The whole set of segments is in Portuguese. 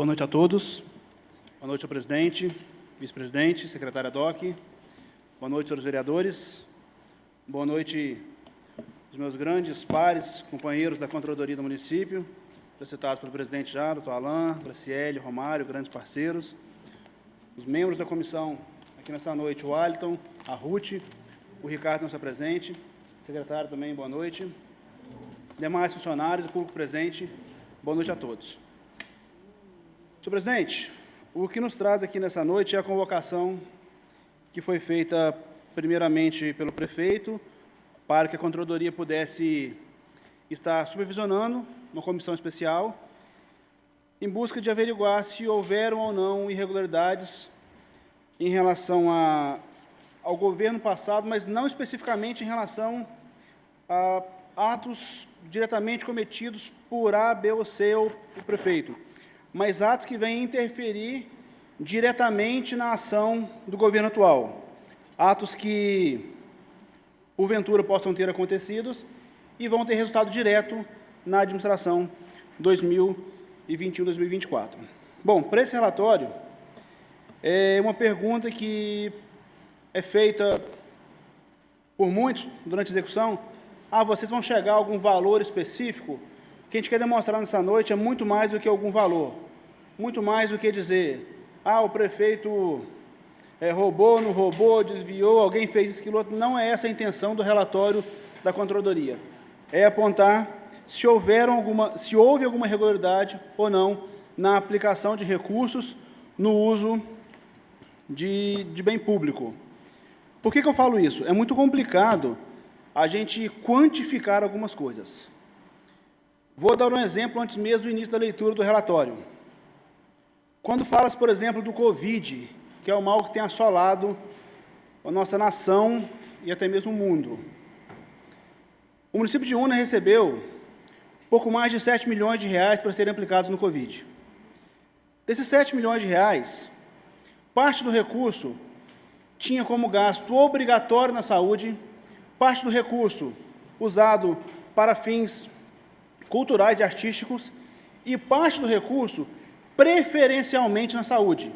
noite a todos. Boa noite ao presidente, vice-presidente, secretária DOC. Boa noite, senhores vereadores. Boa noite aos meus grandes pares, companheiros da Controladoria do município, citados pelo presidente já, doutor Alain, Graciele, Romário, grandes parceiros. Os membros da comissão aqui nessa noite, o Wellington, a Ruth, o Ricardo não está presente, secretário também, boa noite. Demais funcionários e público presente, boa noite a todos. Senhor presidente, o que nos traz aqui nessa noite é a convocação que foi feita primeiramente pelo prefeito para que a Controladoria pudesse estar supervisionando uma comissão especial em busca de averiguar se houveram ou não irregularidades em relação ao governo passado, mas não especificamente em relação a atos diretamente cometidos por A, B ou C ou o prefeito, mas atos que vêm interferir diretamente na ação do governo atual. Atos que, porventura, possam ter acontecido e vão ter resultado direto na administração 2021-2024. Bom, para esse relatório, é uma pergunta que é feita por muitos durante a execução. Vocês vão chegar a algum valor específico? O que a gente quer demonstrar nessa noite é muito mais do que algum valor, muito mais do que dizer, o prefeito roubou, não roubou, desviou, alguém fez isso, aquilo outro. Não é essa a intenção do relatório da Controladoria. É apontar se houve alguma irregularidade ou não na aplicação de recursos no uso de bem público. Por que eu falo isso? É muito complicado a gente quantificar algumas coisas. Vou dar um exemplo antes mesmo do início da leitura do relatório. Quando fala-se, por exemplo, do Covid, que é o mal que tem assolado a nossa nação e até mesmo o mundo. O município de Una recebeu pouco mais de 7 milhões de reais para serem aplicados no Covid. Desses 7 milhões de reais, parte do recurso tinha como gasto obrigatório na saúde, parte do recurso usado para fins culturais e artísticos e parte do recurso preferencialmente na saúde.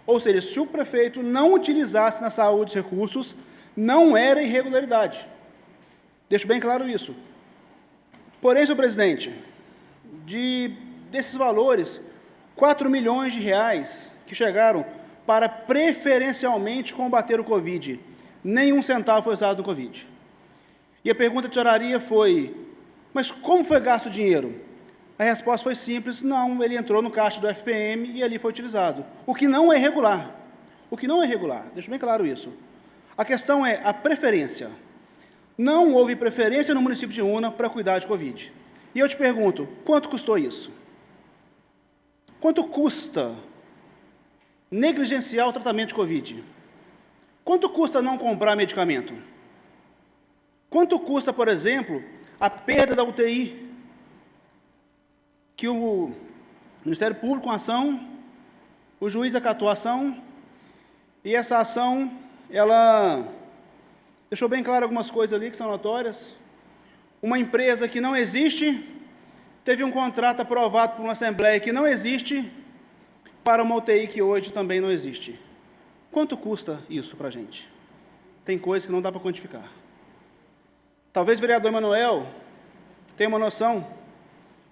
Ou seja, se o prefeito não utilizasse na saúde os recursos, não era irregularidade. Deixo bem claro isso. Porém, senhor presidente, desses valores, 4 milhões de reais que chegaram para preferencialmente combater o Covid, nenhum centavo foi usado no Covid. E a pergunta de tesouraria foi, mas como foi gasto o dinheiro? A resposta foi simples, não, ele entrou no caixa do FPM e ali foi utilizado. O que não é irregular. O que não é irregular, deixo bem claro isso. A questão é a preferência. Não houve preferência no município de Una para cuidar de Covid. E eu te pergunto, quanto custou isso? Quanto custa negligenciar o tratamento de Covid? Quanto custa não comprar medicamento? Quanto custa, por exemplo, a perda da UTI? Que o Ministério Público, com ação, o juiz acatou a ação, e essa ação, ela deixou bem claro algumas coisas ali que são notórias. Uma empresa que não existe, teve um contrato aprovado por uma Assembleia que não existe, para uma UTI que hoje também não existe. Quanto custa isso para a gente? Tem coisas que não dá para quantificar. Talvez o vereador Emanuel tenha uma noção,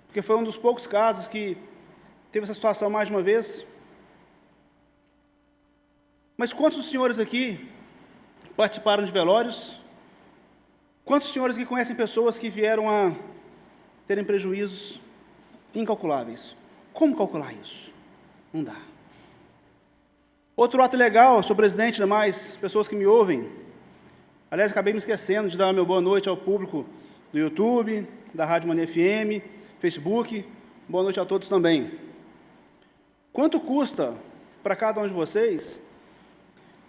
porque foi um dos poucos casos que teve essa situação mais de uma vez. Mas quantos dos senhores aqui participaram de velórios? Quantos senhores que conhecem pessoas que vieram a terem prejuízos incalculáveis? Como calcular isso? Não dá. Outro ato legal, senhor presidente, demais pessoas que me ouvem. Aliás, acabei me esquecendo de dar meu boa noite ao público do YouTube, da Rádio Mania FM, Facebook. Boa noite a todos também. Quanto custa para cada um de vocês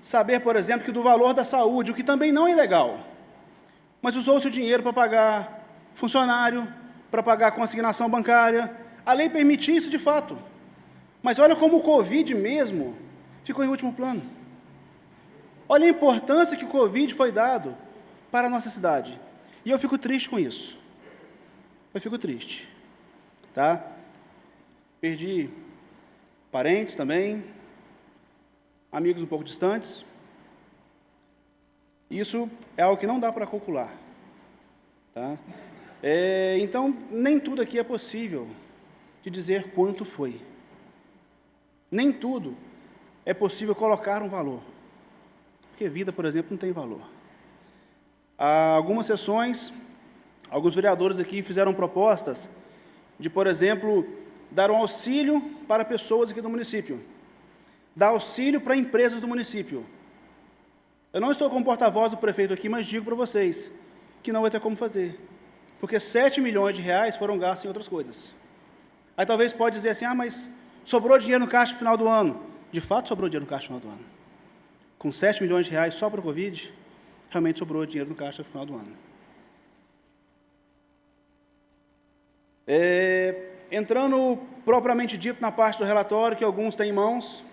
saber, por exemplo, que do valor da saúde, o que também não é ilegal, mas usou-se o dinheiro para pagar funcionário, para pagar consignação bancária, a lei permite isso de fato. Mas olha como o Covid mesmo ficou em último plano. Olha a importância que o Covid foi dado para a nossa cidade. E eu fico triste com isso. Eu fico triste. Tá? Perdi parentes também, amigos um pouco distantes. Isso é algo que não dá para calcular. Tá? Então, nem tudo aqui é possível de dizer quanto foi. Nem tudo é possível colocar um valor. Porque vida, por exemplo, não tem valor. Há algumas sessões, alguns vereadores aqui fizeram propostas de, por exemplo, dar um auxílio para pessoas aqui do município, dar auxílio para empresas do município. Eu não estou como porta-voz do prefeito aqui, mas digo para vocês que não vai ter como fazer, porque 7 milhões de reais foram gastos em outras coisas. Aí talvez pode dizer assim, mas sobrou dinheiro no caixa no final do ano. De fato, sobrou dinheiro no caixa no final do ano. Com 7 milhões de reais só para o Covid, realmente sobrou dinheiro no caixa no final do ano. Entrando propriamente dito na parte do relatório, que alguns têm em mãos,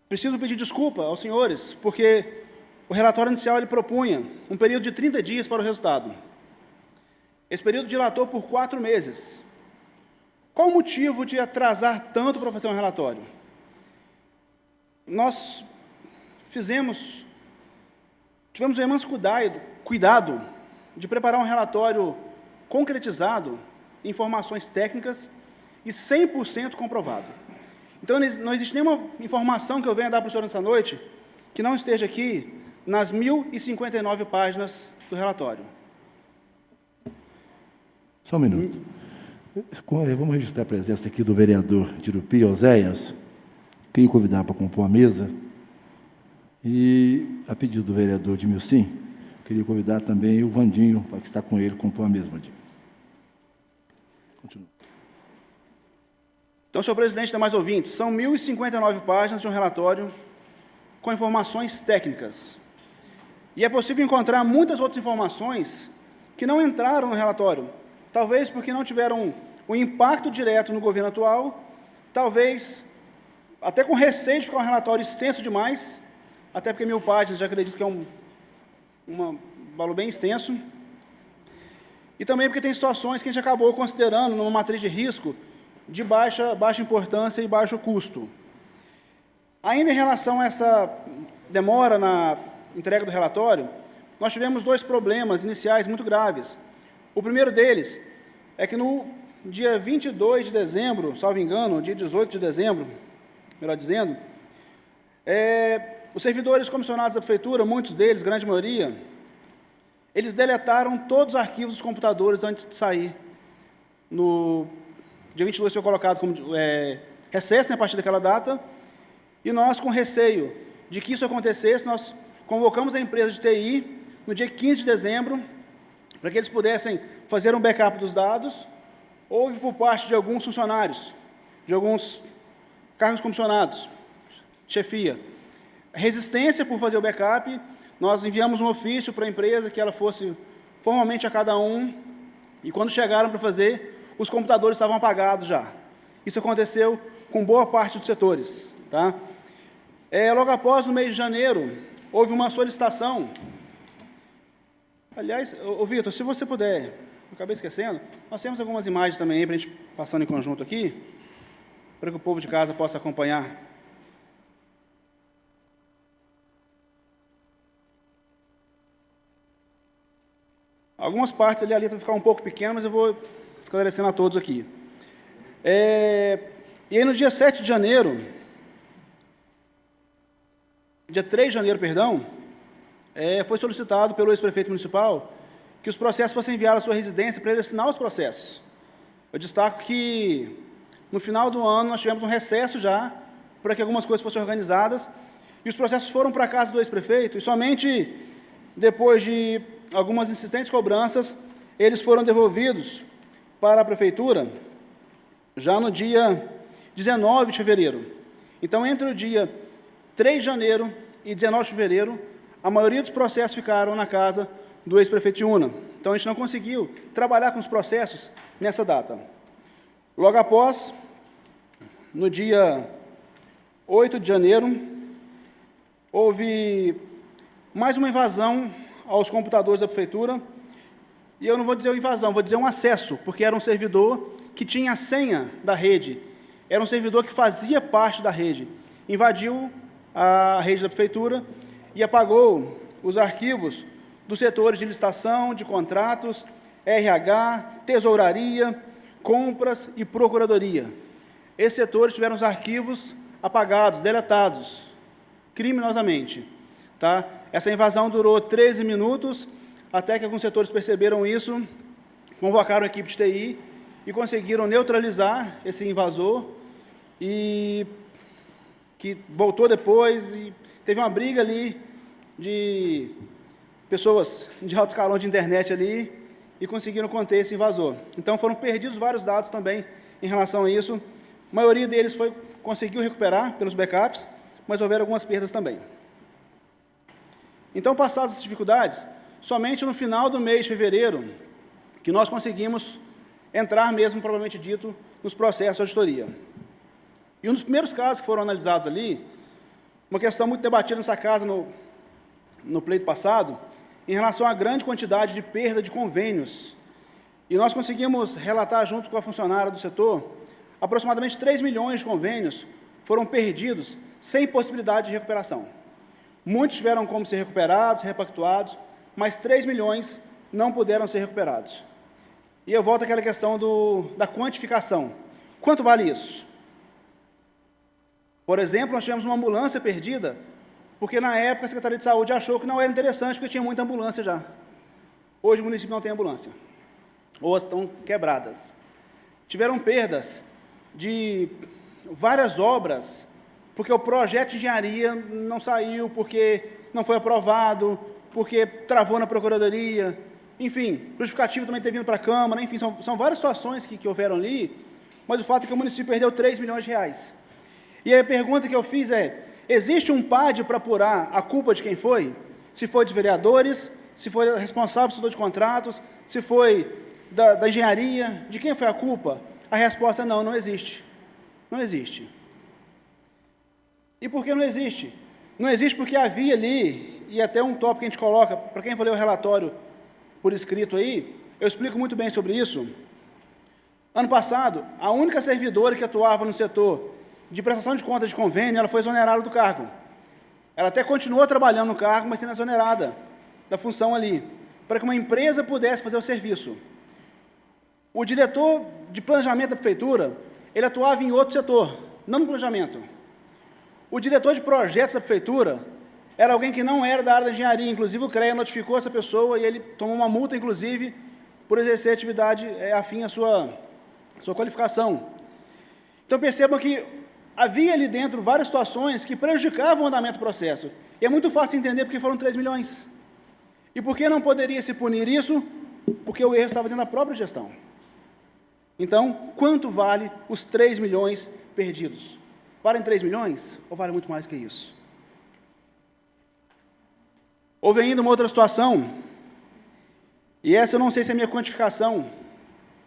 preciso pedir desculpa aos senhores, porque o relatório inicial ele propunha um período de 30 dias para o resultado. Esse período dilatou por 4 meses. Qual o motivo de atrasar tanto para fazer um relatório? Nós tivemos um imenso cuidado de preparar um relatório concretizado, informações técnicas e 100% comprovado. Então, não existe nenhuma informação que eu venha dar para o senhor nessa noite que não esteja aqui nas 1.059 páginas do relatório. Só um minuto. Vamos registrar a presença aqui do vereador Tirupi, Oséias. Queria convidar para compor a mesa. E, a pedido do vereador Dimilcim, queria convidar também o Vandinho, para que está com ele, compor a mesa, Vandinho. Continua. Então, senhor presidente, demais ouvintes, são 1.059 páginas de um relatório com informações técnicas. E é possível encontrar muitas outras informações que não entraram no relatório, talvez porque não tiveram um impacto direto no governo atual, talvez até com receio de ficar um relatório extenso demais, até porque 1.000 páginas, já acredito que é um valor bem extenso, e também porque tem situações que a gente acabou considerando numa matriz de risco de baixa importância e baixo custo. Ainda em relação a essa demora na entrega do relatório, nós tivemos 2 problemas iniciais muito graves. O primeiro deles é que no dia 22 de dezembro, salvo engano, dia 18 de dezembro, melhor dizendo, os servidores comissionados da prefeitura, muitos deles, grande maioria, eles deletaram todos os arquivos dos computadores antes de sair. No dia 22 foi colocado como recesso, a partir daquela data, e nós, com receio de que isso acontecesse, nós convocamos a empresa de TI no dia 15 de dezembro, para que eles pudessem fazer um backup dos dados. Houve por parte de alguns funcionários, de alguns cargos comissionados, chefia, resistência por fazer o backup. Nós enviamos um ofício para a empresa que ela fosse formalmente a cada um, e quando chegaram para fazer, os computadores estavam apagados já. Isso aconteceu com boa parte dos setores. Tá? Logo após, no mês de janeiro, houve uma solicitação. Aliás, Vitor, se você puder, eu acabei esquecendo, nós temos algumas imagens também para a gente passando em conjunto aqui, para que o povo de casa possa acompanhar. Algumas partes ali vão ficar um pouco pequenas, mas eu vou esclarecendo a todos aqui. E aí, no dia 7 de janeiro, dia 3 de janeiro, perdão, foi solicitado pelo ex-prefeito municipal que os processos fossem enviados à sua residência para ele assinar os processos. Eu destaco que, no final do ano, nós tivemos um recesso já, para que algumas coisas fossem organizadas, e os processos foram para a casa do ex-prefeito, e somente depois de algumas insistentes cobranças, eles foram devolvidos para a prefeitura, já no dia 19 de fevereiro. Então, entre o dia 3 de janeiro e 19 de fevereiro, a maioria dos processos ficaram na casa do ex-prefeito Iuna. Então, a gente não conseguiu trabalhar com os processos nessa data. Logo após, no dia 8 de janeiro, houve mais uma invasão aos computadores da prefeitura, e eu não vou dizer invasão, vou dizer um acesso, porque era um servidor que tinha a senha da rede, era um servidor que fazia parte da rede, invadiu a rede da prefeitura e apagou os arquivos dos setores de licitação, de contratos, RH, tesouraria, compras e procuradoria. Esses setores tiveram os arquivos apagados, deletados, criminosamente. Tá? Essa invasão durou 13 minutos, até que alguns setores perceberam isso, convocaram a equipe de TI e conseguiram neutralizar esse invasor, e que voltou depois e teve uma briga ali de pessoas de alto escalão de internet ali e conseguiram conter esse invasor. Então foram perdidos vários dados também em relação a isso. A maioria deles conseguiu recuperar pelos backups, mas houveram algumas perdas também. Então, passadas as dificuldades, somente no final do mês de fevereiro que nós conseguimos entrar mesmo, propriamente dito, nos processos de auditoria. E um dos primeiros casos que foram analisados ali, uma questão muito debatida nessa casa no pleito passado, em relação à grande quantidade de perda de convênios. E nós conseguimos relatar, junto com a funcionária do setor, aproximadamente 3 milhões de convênios foram perdidos sem possibilidade de recuperação. Muitos tiveram como ser recuperados, repactuados, mas 3 milhões não puderam ser recuperados. E eu volto àquela questão da quantificação. Quanto vale isso? Por exemplo, nós tivemos uma ambulância perdida, porque na época a Secretaria de Saúde achou que não era interessante, porque tinha muita ambulância já. Hoje o município não tem ambulância, ou estão quebradas. Tiveram perdas de várias obras, porque o projeto de engenharia não saiu, porque não foi aprovado, porque travou na Procuradoria, enfim, justificativo também ter vindo para a Câmara, enfim, são várias situações que houveram ali, mas o fato é que o município perdeu 3 milhões de reais. E aí a pergunta que eu fiz é, existe um PAD para apurar a culpa de quem foi? Se foi dos vereadores, se foi responsável do setor de contratos, se foi da engenharia, de quem foi a culpa? A resposta é não, não existe. Não existe. E por que não existe? Não existe porque havia ali, e até um tópico que a gente coloca, para quem for ler o relatório por escrito aí, eu explico muito bem sobre isso. Ano passado, a única servidora que atuava no setor de prestação de contas de convênio, ela foi exonerada do cargo. Ela até continuou trabalhando no cargo, mas sendo exonerada da função ali, para que uma empresa pudesse fazer o serviço. O diretor de planejamento da prefeitura, ele atuava em outro setor, não no planejamento. O diretor de projetos da prefeitura era alguém que não era da área da engenharia, inclusive o CREA notificou essa pessoa e ele tomou uma multa, inclusive, por exercer atividade afim à sua qualificação. Então percebam que havia ali dentro várias situações que prejudicavam o andamento do processo. E é muito fácil entender porque foram 3 milhões. E por que não poderia se punir isso? Porque o erro estava dentro da própria gestão. Então, quanto vale os 3 milhões perdidos? Valem 3 milhões ou vale muito mais que isso? Houve ainda uma outra situação, e essa eu não sei se a minha quantificação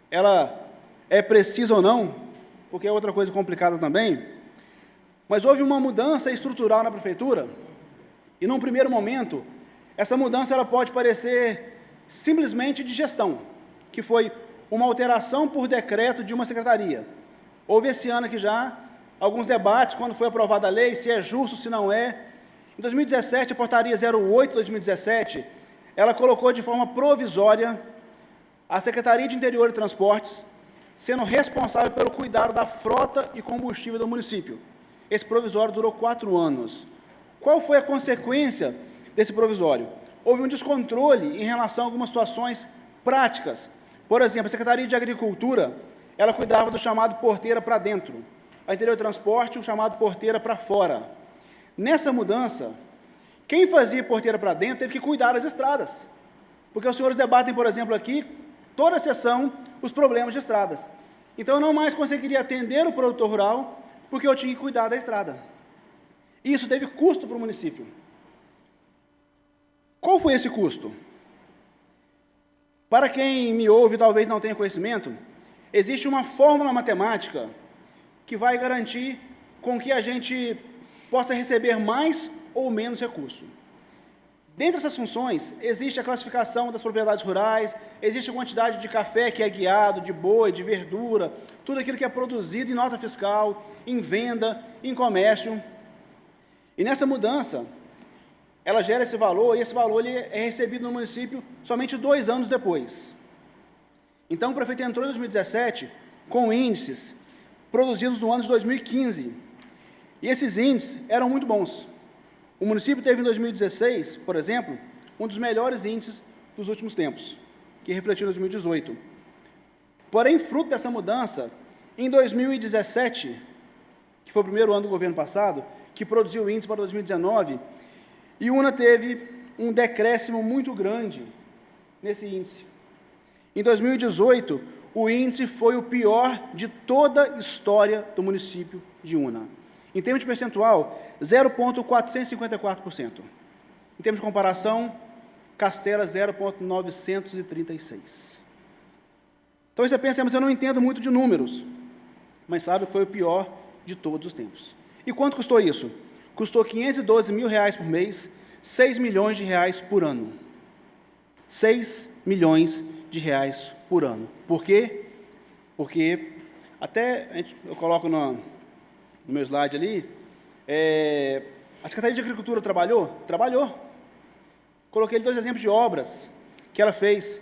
ela é precisa ou não, porque é outra coisa complicada também, mas houve uma mudança estrutural na prefeitura, e num primeiro momento, essa mudança ela pode parecer simplesmente de gestão, que foi uma alteração por decreto de uma secretaria. Houve esse ano aqui já alguns debates, quando foi aprovada a lei, se é justo, se não é. Em 2017, a portaria 08 de 2017, ela colocou de forma provisória a Secretaria de Interior e Transportes, sendo responsável pelo cuidado da frota e combustível do município. Esse provisório durou 4 anos. Qual foi a consequência desse provisório? Houve um descontrole em relação a algumas situações práticas. Por exemplo, a Secretaria de Agricultura, ela cuidava do chamado porteira para dentro. A Interior e Transporte, o chamado porteira para fora. Nessa mudança, quem fazia porteira para dentro teve que cuidar das estradas. Porque os senhores debatem, por exemplo, aqui, toda a sessão, os problemas de estradas. Então, eu não mais conseguiria atender o produtor rural, porque eu tinha que cuidar da estrada. E isso teve custo para o município. Qual foi esse custo? Para quem me ouve e talvez não tenha conhecimento, existe uma fórmula matemática que vai garantir com que a gente possa receber mais ou menos recurso. Dentre essas funções, existe a classificação das propriedades rurais, existe a quantidade de café que é guiado, de boi, de verdura, tudo aquilo que é produzido em nota fiscal, em venda, em comércio. E nessa mudança, ela gera esse valor, e esse valor ele é recebido no município somente 2 anos depois. Então, o prefeito entrou em 2017 com índices produzidos no ano de 2015, e esses índices eram muito bons. O município teve em 2016, por exemplo, um dos melhores índices dos últimos tempos, que refletiu em 2018. Porém, fruto dessa mudança, em 2017, que foi o primeiro ano do governo passado, que produziu o índice para 2019, Iuna teve um decréscimo muito grande nesse índice. Em 2018, o índice foi o pior de toda a história do município de Iuna. Em termos de percentual, 0,454%. Em termos de comparação, Castela, 0,936. Então, você pensa, mas eu não entendo muito de números, mas sabe que foi o pior de todos os tempos. E quanto custou isso? Custou R$512 mil por mês, R$6 milhões por ano. R$6 milhões por ano. Por quê? Porque, até eu coloco no meu slide ali, a Secretaria de Agricultura trabalhou? Trabalhou. Coloquei 2 exemplos de obras que ela fez.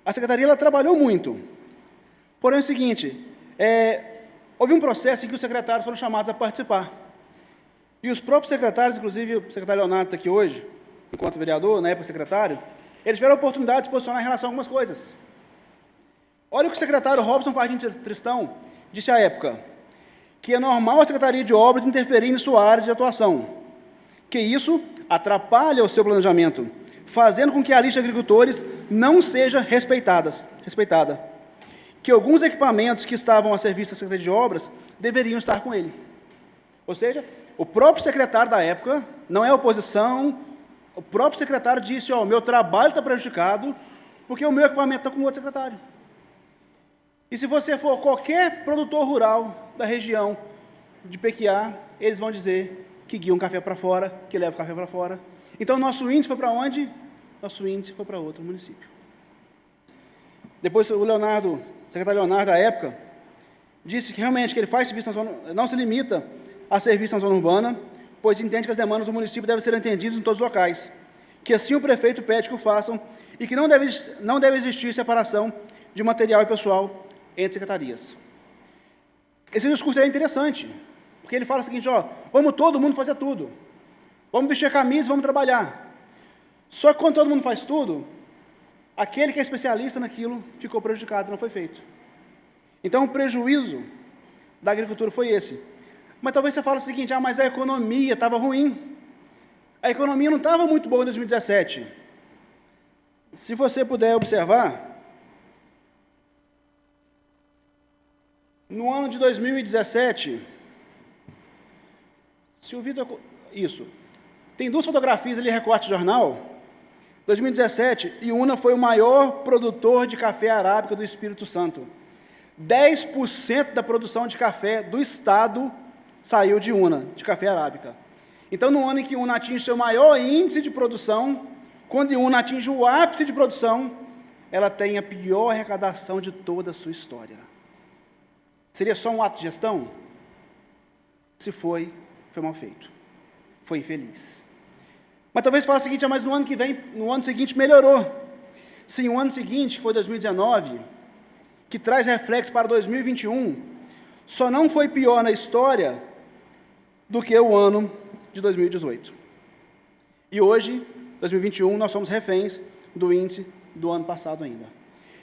A Secretaria ela trabalhou muito. Porém, é o seguinte, houve um processo em que os secretários foram chamados a participar. E os próprios secretários, inclusive o secretário Leonardo está aqui hoje, enquanto vereador, na época secretário, eles tiveram a oportunidade de se posicionar em relação a algumas coisas. Olha o que o secretário Robson Fardim Tristão disse à época, que é normal a Secretaria de Obras interferir em sua área de atuação, que isso atrapalha o seu planejamento, fazendo com que a lista de agricultores não seja respeitada, que alguns equipamentos que estavam a serviço da Secretaria de Obras deveriam estar com ele. Ou seja, o próprio secretário da época, não é oposição, o próprio secretário disse, o meu trabalho está prejudicado, porque o meu equipamento está com outro secretário. E se você for qualquer produtor rural da região de Pequiá, eles vão dizer que guia um café para fora, que leva o café para fora. Então, nosso índice foi para onde? Nosso índice foi para outro município. Depois, o secretário Leonardo, da época, disse que realmente que ele faz serviço na zona, não se limita a serviço na zona urbana, pois entende que as demandas do município devem ser entendidas em todos os locais, que assim o prefeito pede que o façam e que não deve existir separação de material e pessoal entre secretarias. Esse discurso é interessante, porque ele fala o seguinte, vamos todo mundo fazer tudo, vamos vestir a camisa, vamos trabalhar. Só que quando todo mundo faz tudo, aquele que é especialista naquilo ficou prejudicado, não foi feito. Então, o prejuízo da agricultura foi esse. Mas talvez você fale o seguinte, mas a economia estava ruim. A economia não estava muito boa em 2017. Se você puder observar, no ano de 2017, se o Vitor... Isso. Tem 2 fotografias ali, recorte de jornal. 2017, Iuna foi o maior produtor de café arábica do Espírito Santo. 10% da produção de café do estado saiu de Iuna, de café arábica. Então, no ano em que Iuna atinge seu maior índice de produção, quando Iuna atinge o ápice de produção, ela tem a pior arrecadação de toda a sua história. Seria só um ato de gestão? Se foi mal feito. Foi infeliz. Mas talvez fale o seguinte, mas no ano seguinte melhorou. Sim, o ano seguinte, que foi 2019, que traz reflexo para 2021, só não foi pior na história do que o ano de 2018. E hoje, 2021, nós somos reféns do índice do ano passado ainda.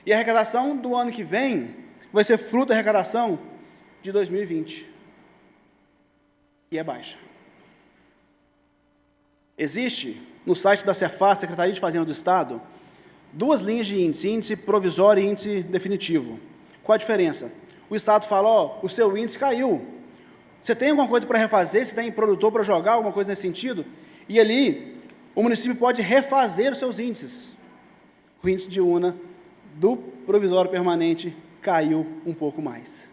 E a arrecadação do ano que vem vai ser fruto da arrecadação de 2020. E é baixa. Existe, no site da Cefaz, Secretaria de Fazenda do Estado, 2 linhas de índice provisório e índice definitivo. Qual a diferença? O Estado fala, o seu índice caiu. Você tem alguma coisa para refazer? Você tem produtor para jogar, alguma coisa nesse sentido? E ali, o município pode refazer os seus índices. O índice de Iuna, do provisório permanente, caiu um pouco mais.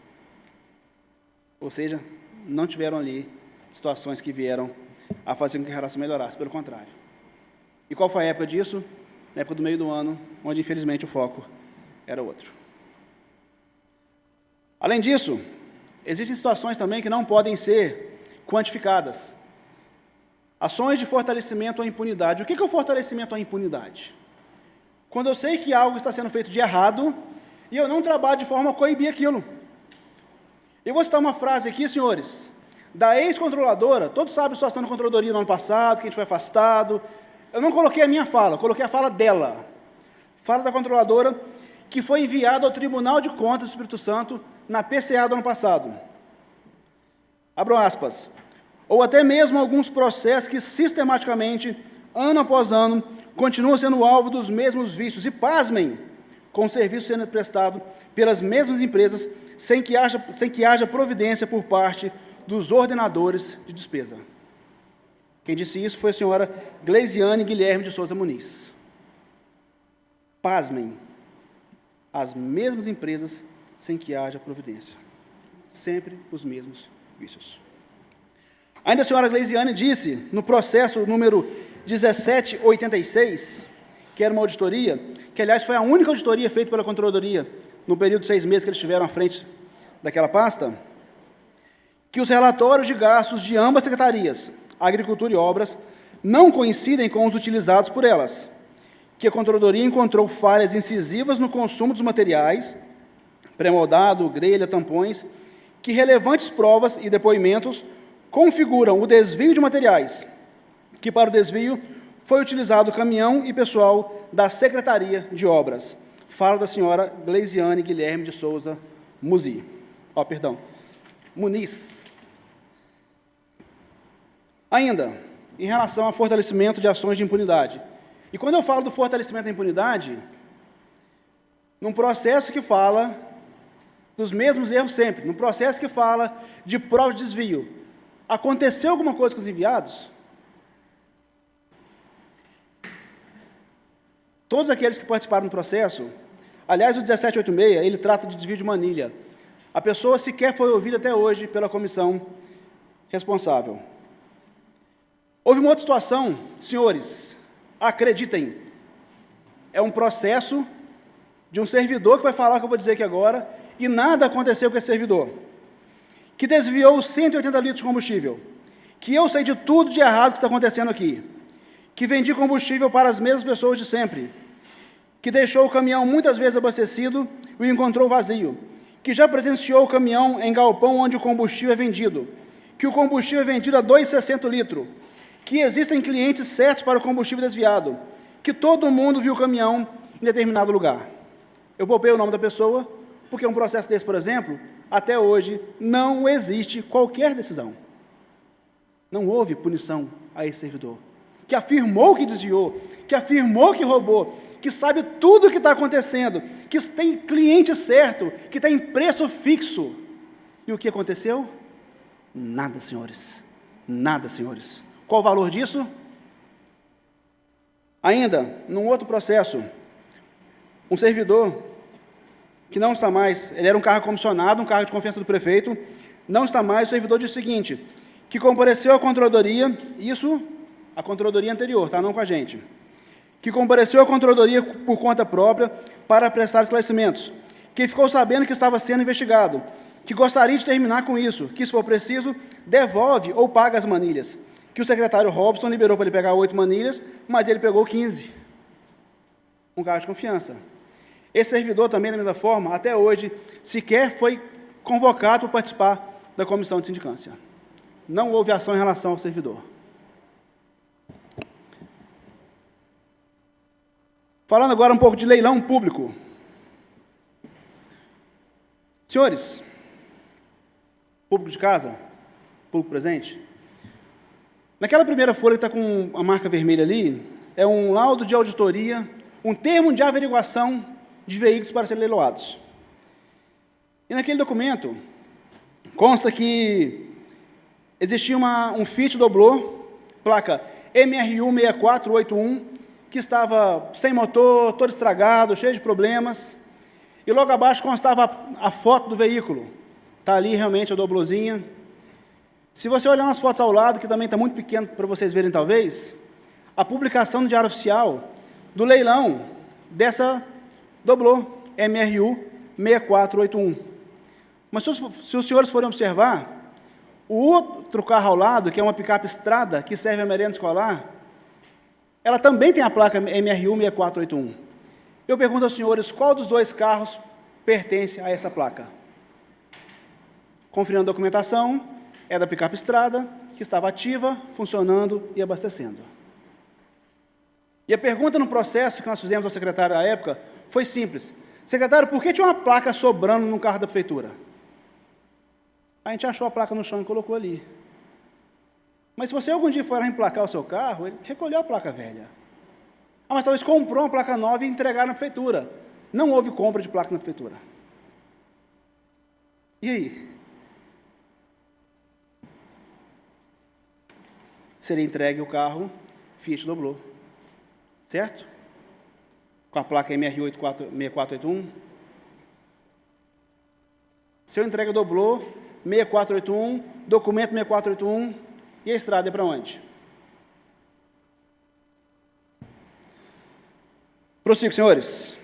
Ou seja, não tiveram ali situações que vieram a fazer com que a relação melhorasse, pelo contrário. E qual foi a época disso? Na época do meio do ano, onde, infelizmente, o foco era outro. Além disso, existem situações também que não podem ser quantificadas. Ações de fortalecimento à impunidade. O que é o fortalecimento à impunidade? Quando eu sei que algo está sendo feito de errado e eu não trabalho de forma a coibir aquilo. Eu vou citar uma frase aqui, senhores, da ex-controladora. Todos sabem a situação da controladoria no ano passado, que a gente foi afastado. Eu não coloquei a minha fala, coloquei a fala dela. Fala da controladora que foi enviada ao Tribunal de Contas do Espírito Santo na PCA do ano passado. Abro aspas. Ou até mesmo alguns processos que sistematicamente, ano após ano, continuam sendo alvo dos mesmos vícios. E pasmem, com o serviço sendo prestado pelas mesmas empresas, sem que haja providência por parte dos ordenadores de despesa. Quem disse isso foi a senhora Gleisiane Guilherme de Souza Muniz. Pasmem, as mesmas empresas sem que haja providência. Sempre os mesmos vícios. Ainda a senhora Gleisiane disse, no processo número 1786, que era uma auditoria, que aliás foi a única auditoria feita pela Controladoria no período de 6 meses que eles estiveram à frente daquela pasta, que os relatórios de gastos de ambas secretarias, Agricultura e Obras, não coincidem com os utilizados por elas, que a Controladoria encontrou falhas incisivas no consumo dos materiais, pré-moldado, grelha, tampões, que relevantes provas e depoimentos configuram o desvio de materiais, que para o desvio foi utilizado caminhão e pessoal da Secretaria de Obras. Fala da senhora Gleisiane Guilherme de Souza Muniz. Ainda, em relação ao fortalecimento de ações de impunidade. E quando eu falo do fortalecimento da impunidade, num processo que fala dos mesmos erros sempre, num processo que fala de prova de desvio, aconteceu alguma coisa com os enviados? Todos aqueles que participaram do processo, aliás, o 1786, ele trata de desvio de manilha. A pessoa sequer foi ouvida até hoje pela comissão responsável. Houve uma outra situação, senhores, acreditem, é um processo de um servidor que vai falar o que eu vou dizer aqui agora, e nada aconteceu com esse servidor, que desviou 180 litros de combustível, que eu sei de tudo de errado que está acontecendo aqui, que vendi combustível para as mesmas pessoas de sempre, que deixou o caminhão muitas vezes abastecido e o encontrou vazio, que já presenciou o caminhão em galpão onde o combustível é vendido, que o combustível é vendido a 2,60 litros, que existem clientes certos para o combustível desviado, que todo mundo viu o caminhão em determinado lugar. Eu poupei o nome da pessoa, porque um processo desse, por exemplo, até hoje não existe qualquer decisão. Não houve punição a esse servidor, que afirmou que desviou, que afirmou que roubou, que sabe tudo o que está acontecendo, que tem cliente certo, que tem preço fixo. E o que aconteceu? Nada, senhores. Nada, senhores. Qual o valor disso? Ainda, num outro processo, um servidor que não está mais, ele era um cargo comissionado, um cargo de confiança do prefeito, não está mais, o servidor disse o seguinte, que compareceu à controladoria, isso, a controladoria anterior, tá? Não com a gente, que compareceu à controladoria por conta própria para prestar esclarecimentos, que ficou sabendo que estava sendo investigado, que gostaria de terminar com isso, que se for preciso, devolve ou paga as manilhas, que o secretário Robson liberou para ele pegar 8 manilhas, mas ele pegou 15. Um cargo de confiança. Esse servidor também, da mesma forma, até hoje, sequer foi convocado para participar da comissão de sindicância. Não houve ação em relação ao servidor. Falando agora um pouco de leilão público. Senhores, público de casa, público presente, naquela primeira folha que está com a marca vermelha ali, é um laudo de auditoria, um termo de averiguação de veículos para serem leiloados. E naquele documento, consta que existia um Fiat Doblô, placa MRU 6481, que estava sem motor, todo estragado, cheio de problemas, e logo abaixo constava a foto do veículo. Está ali realmente a Doblôzinha. Se você olhar nas fotos ao lado, que também está muito pequeno para vocês verem talvez, a publicação no Diário Oficial do leilão dessa Doblô MRU 6481. Mas se os senhores forem observar, o outro carro ao lado, que é uma picape Estrada, que serve a merenda escolar, ela também tem a placa MRU 6481. Eu pergunto aos senhores, qual dos dois carros pertence a essa placa? Conferindo a documentação, é da picape Estrada, que estava ativa, funcionando e abastecendo. E a pergunta no processo que nós fizemos ao secretário à época foi simples. Secretário, por que tinha uma placa sobrando no carro da prefeitura? A gente achou a placa no chão e colocou ali. Mas se você algum dia for lá emplacar o seu carro, ele recolheu a placa velha. Ah, mas talvez comprou uma placa nova e entregar na prefeitura. Não houve compra de placa na prefeitura. E aí? Seria entregue o carro Fiat Doblô. Certo? Com a placa MRU 6481. Se eu entrego o Doblô 6481, documento 6481, e a estrada é para onde? Prossigo, senhores.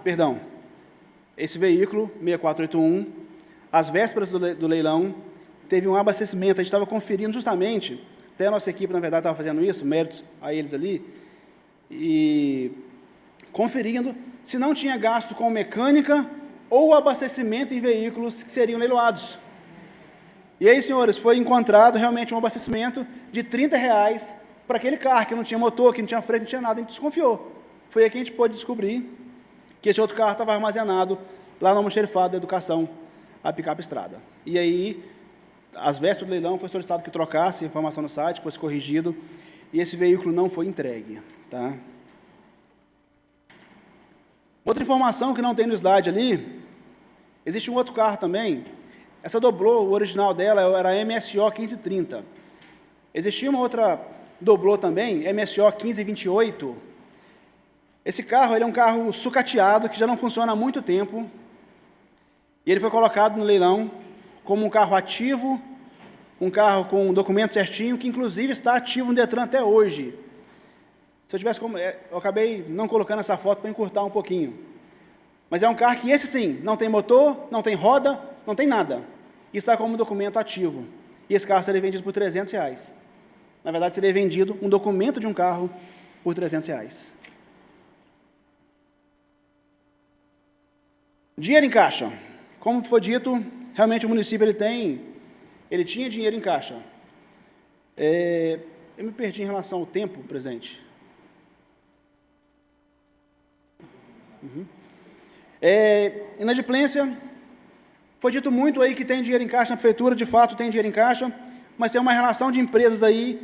Perdão. Esse veículo, 6481, às vésperas do leilão, teve um abastecimento. A gente estava conferindo justamente, até a nossa equipe, na verdade, estava fazendo isso, méritos a eles ali, e conferindo se não tinha gasto com mecânica ou abastecimento em veículos que seriam leiloados. E aí, senhores, foi encontrado realmente um abastecimento de R$30 para aquele carro, que não tinha motor, que não tinha freio, não tinha nada, a gente desconfiou. Foi aí que a gente pôde descobrir que esse outro carro estava armazenado lá no almoxerifado da educação, a picape Estrada. E aí, às vésperas do leilão, foi solicitado que trocasse a informação no site, que fosse corrigido, e esse veículo não foi entregue. Tá? Outra informação que não tem no slide ali, existe um outro carro também. Essa Doblô, o original dela era a MSO 1530. Existia uma outra Doblô também, MSO 1528. Esse carro ele é um carro sucateado, que já não funciona há muito tempo, e ele foi colocado no leilão como um carro ativo, um carro com um documento certinho, que inclusive está ativo no Detran até hoje. Se eu tivesse como... Eu acabei não colocando essa foto para encurtar um pouquinho. Mas é um carro que esse sim, não tem motor, não tem roda, não tem nada. E está como documento ativo. E esse carro seria vendido por R$300. Na verdade, seria vendido um documento de um carro por R$300. Dinheiro em caixa. Como foi dito, realmente o município ele tinha dinheiro em caixa. Eu me perdi em relação ao tempo, presidente. Inadimplência. Foi dito muito aí que tem dinheiro em caixa na prefeitura, de fato tem dinheiro em caixa, mas tem uma relação de empresas aí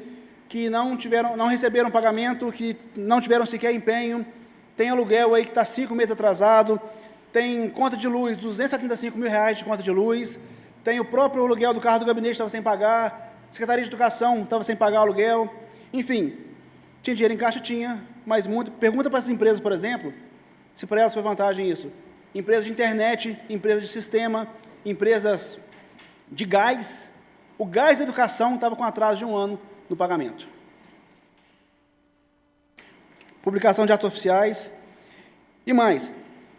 que não receberam pagamento, que não tiveram sequer empenho, tem aluguel aí que está 5 meses atrasado, tem conta de luz, R$275 mil de conta de luz, tem o próprio aluguel do carro do gabinete que estava sem pagar, Secretaria de Educação estava sem pagar o aluguel, enfim, tinha dinheiro em caixa? Tinha, mas muito. Pergunta para essas empresas, por exemplo, se para elas foi vantagem isso. Empresas de internet, empresas de sistema, empresas de gás. O gás da educação estava com atraso de 1 ano no pagamento. Publicação de atos oficiais. E mais,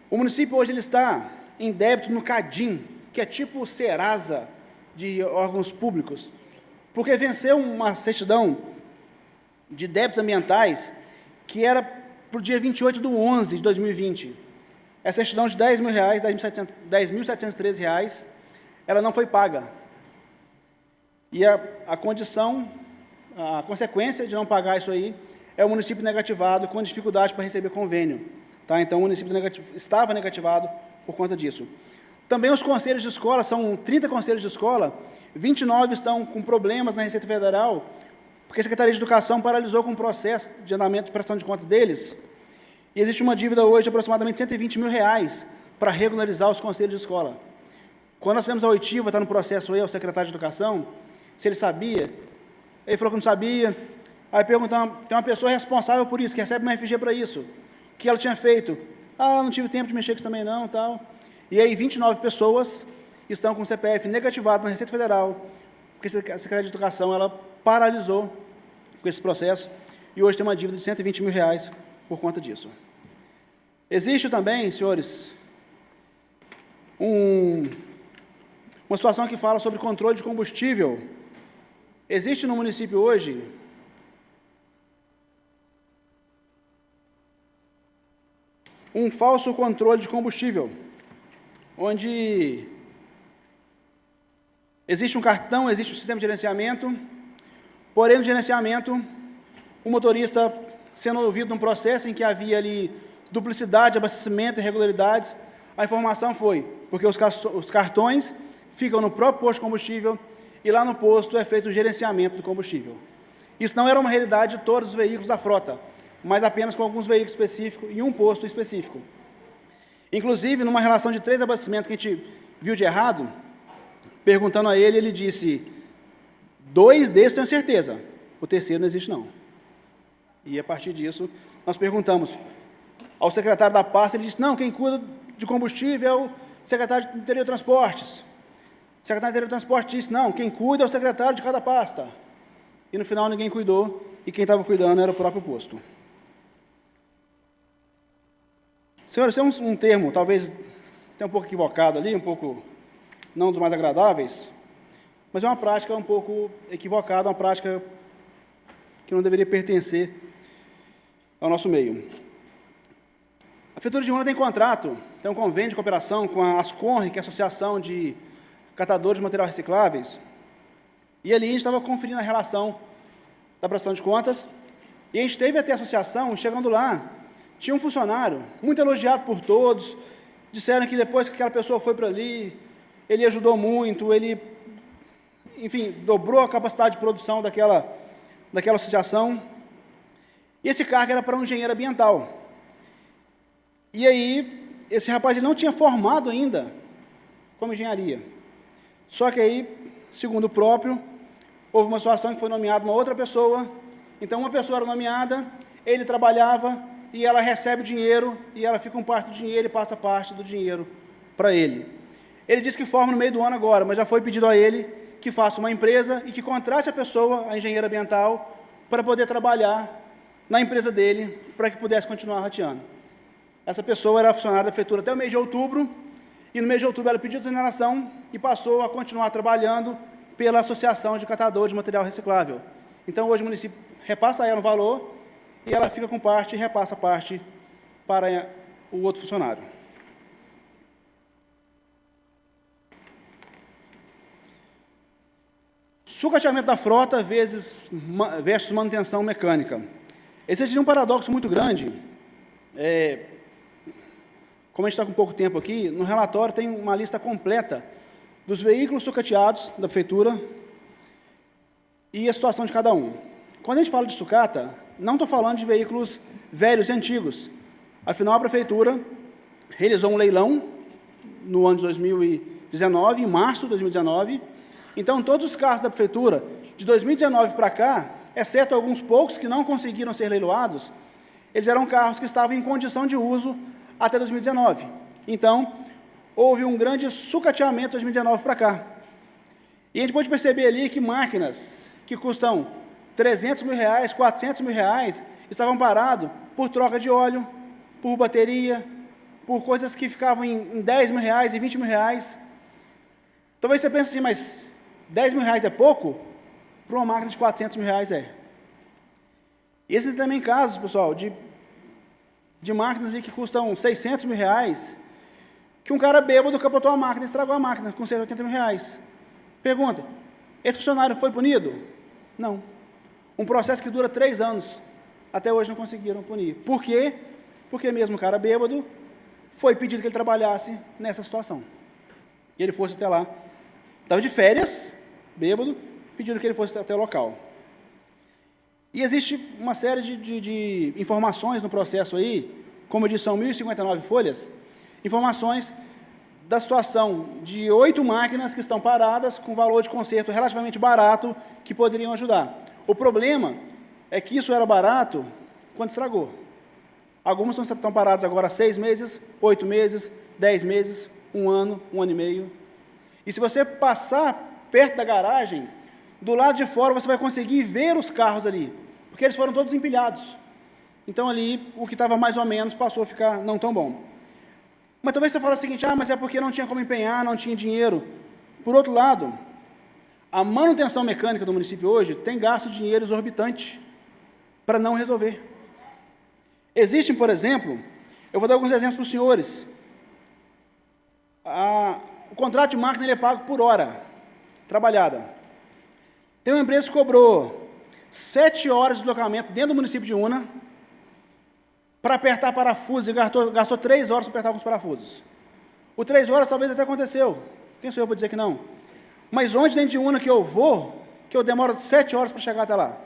o município hoje ele está em débito no CADIM, que é tipo Serasa de órgãos públicos, porque venceu uma certidão de débitos ambientais que era para o dia 28/11 de 2020. Essa certidão de R$10.713, ela não foi paga. E a consequência de não pagar isso aí é o município negativado com dificuldade para receber convênio. Tá? Então, o município estava negativado por conta disso. Também os conselhos de escola, são 30 conselhos de escola, 29 estão com problemas na Receita Federal, porque a Secretaria de Educação paralisou com o processo de andamento de prestação de contas deles, e existe uma dívida hoje de aproximadamente R$120 mil para regularizar os conselhos de escola. Quando nós fizemos a oitiva, está no processo aí, o secretário de Educação, se ele sabia, ele falou que não sabia, aí perguntamos, tem uma pessoa responsável por isso, que recebe uma FG para isso, o que ela tinha feito? Não tive tempo de mexer com isso também não, tal. E aí 29 pessoas estão com o CPF negativado na Receita Federal, porque a Secretaria de Educação, ela paralisou com esse processo. e hoje tem uma dívida de R$120 mil por conta disso. Existe também, senhores, uma situação que fala sobre controle de combustível. Existe no município hoje um falso controle de combustível, onde existe um cartão, existe um sistema de gerenciamento, porém no gerenciamento, o motorista sendo ouvido num processo em que havia ali duplicidade, abastecimento, irregularidades, a informação foi, porque os cartões ficam no próprio posto de combustível e lá no posto é feito o gerenciamento do combustível. Isso não era uma realidade de todos os veículos da frota, mas apenas com alguns veículos específicos e um posto específico. Inclusive, numa relação de 3 abastecimentos que a gente viu de errado, perguntando a ele, ele disse, 2 desses tenho certeza, o terceiro não existe não. E a partir disso, nós perguntamos ao secretário da pasta, ele disse, não, quem cuida de combustível é o secretário de Interior e Transportes. O secretário de Interior e Transportes disse, não, quem cuida é o secretário de cada pasta. E no final ninguém cuidou, e quem estava cuidando era o próprio posto. Senhores, esse é um termo, talvez tenha um pouco equivocado ali, um pouco não dos mais agradáveis, mas é uma prática um pouco equivocada, uma prática que não deveria pertencer ao nosso meio. A Prefeitura de Jaúna tem contrato, tem um convênio de cooperação com a Asconre, que é a Associação de Catadores de Materiais Recicláveis, e ali a gente estava conferindo a relação da prestação de contas, e a gente teve até a associação, chegando lá, tinha um funcionário, muito elogiado por todos, disseram que depois que aquela pessoa foi para ali, ele ajudou muito, ele, enfim, dobrou a capacidade de produção daquela associação, e esse cargo era para um engenheiro ambiental. E aí, esse rapaz ele não tinha formado ainda como engenharia. Só que aí, segundo o próprio, houve uma situação que foi nomeada uma outra pessoa, então uma pessoa era nomeada, ele trabalhava, e ela recebe o dinheiro, e ela fica com parte do dinheiro e passa parte do dinheiro para ele. Ele disse que forma no meio do ano agora, mas já foi pedido a ele que faça uma empresa e que contrate a pessoa, a engenheira ambiental, para poder trabalhar na empresa dele, para que pudesse continuar rateando. Essa pessoa era funcionária da prefeitura até o mês de outubro, e no mês de outubro ela pediu exoneração e passou a continuar trabalhando pela Associação de Catadores de Material Reciclável. Então, hoje o município repassa a ela um valor, e ela fica com parte e repassa parte para o outro funcionário. Sucateamento da frota versus manutenção mecânica. Existe um paradoxo muito grande. Como a gente está com pouco tempo aqui, no relatório tem uma lista completa dos veículos sucateados da prefeitura e a situação de cada um. Quando a gente fala de sucata, não estou falando de veículos velhos e antigos. Afinal, a prefeitura realizou um leilão no ano de 2019, em março de 2019. Então, todos os carros da prefeitura, de 2019 para cá, exceto alguns poucos que não conseguiram ser leiloados, eles eram carros que estavam em condição de uso até 2019. Então, houve um grande sucateamento de 2019 para cá. E a gente pode perceber ali que máquinas que custam R$300 mil, R$400 mil, estavam parados por troca de óleo, por bateria, por coisas que ficavam em R$10 mil, e R$20 mil. Talvez você pense assim, mas R$10 mil é pouco? Para uma máquina de R$400 mil é. E esses também casos, pessoal, de máquinas ali que custam R$600 mil, que um cara bêbado capotou a máquina, estragou a máquina com R$180 mil. Pergunta, esse funcionário foi punido? Não. Um processo que dura 3 anos, até hoje não conseguiram punir. Por quê? Porque mesmo o cara bêbado, foi pedido que ele trabalhasse nessa situação. Que ele fosse até lá. Estava de férias, bêbado, pediram que ele fosse até o local. E existe uma série de informações no processo aí, como eu disse, são 1.059 folhas, informações da situação de 8 máquinas que estão paradas com valor de conserto relativamente barato, que poderiam ajudar. O problema é que isso era barato quando estragou. Algumas estão paradas agora há 6 meses, 8 meses, 10 meses, 1 ano, 1 ano e meio. E se você passar perto da garagem, do lado de fora você vai conseguir ver os carros ali, porque porque eles foram todos empilhados. Então, ali, o que estava mais ou menos passou a ficar não tão bom. Mas talvez você fale o seguinte, mas é porque não tinha como empenhar, não tinha dinheiro. Por outro lado, a manutenção mecânica do município hoje tem gasto de dinheiro exorbitante para não resolver. Existem, por exemplo, eu vou dar alguns exemplos para os senhores. O contrato de máquina ele é pago por hora trabalhada. Tem uma empresa que cobrou 7 horas de deslocamento dentro do município de Una para apertar parafusos e gastou 3 horas para apertar alguns parafusos. O 3 horas talvez até aconteceu. Quem sou eu para dizer que não? Mas onde dentro de Una que eu vou, que eu demoro 7 horas para chegar até lá?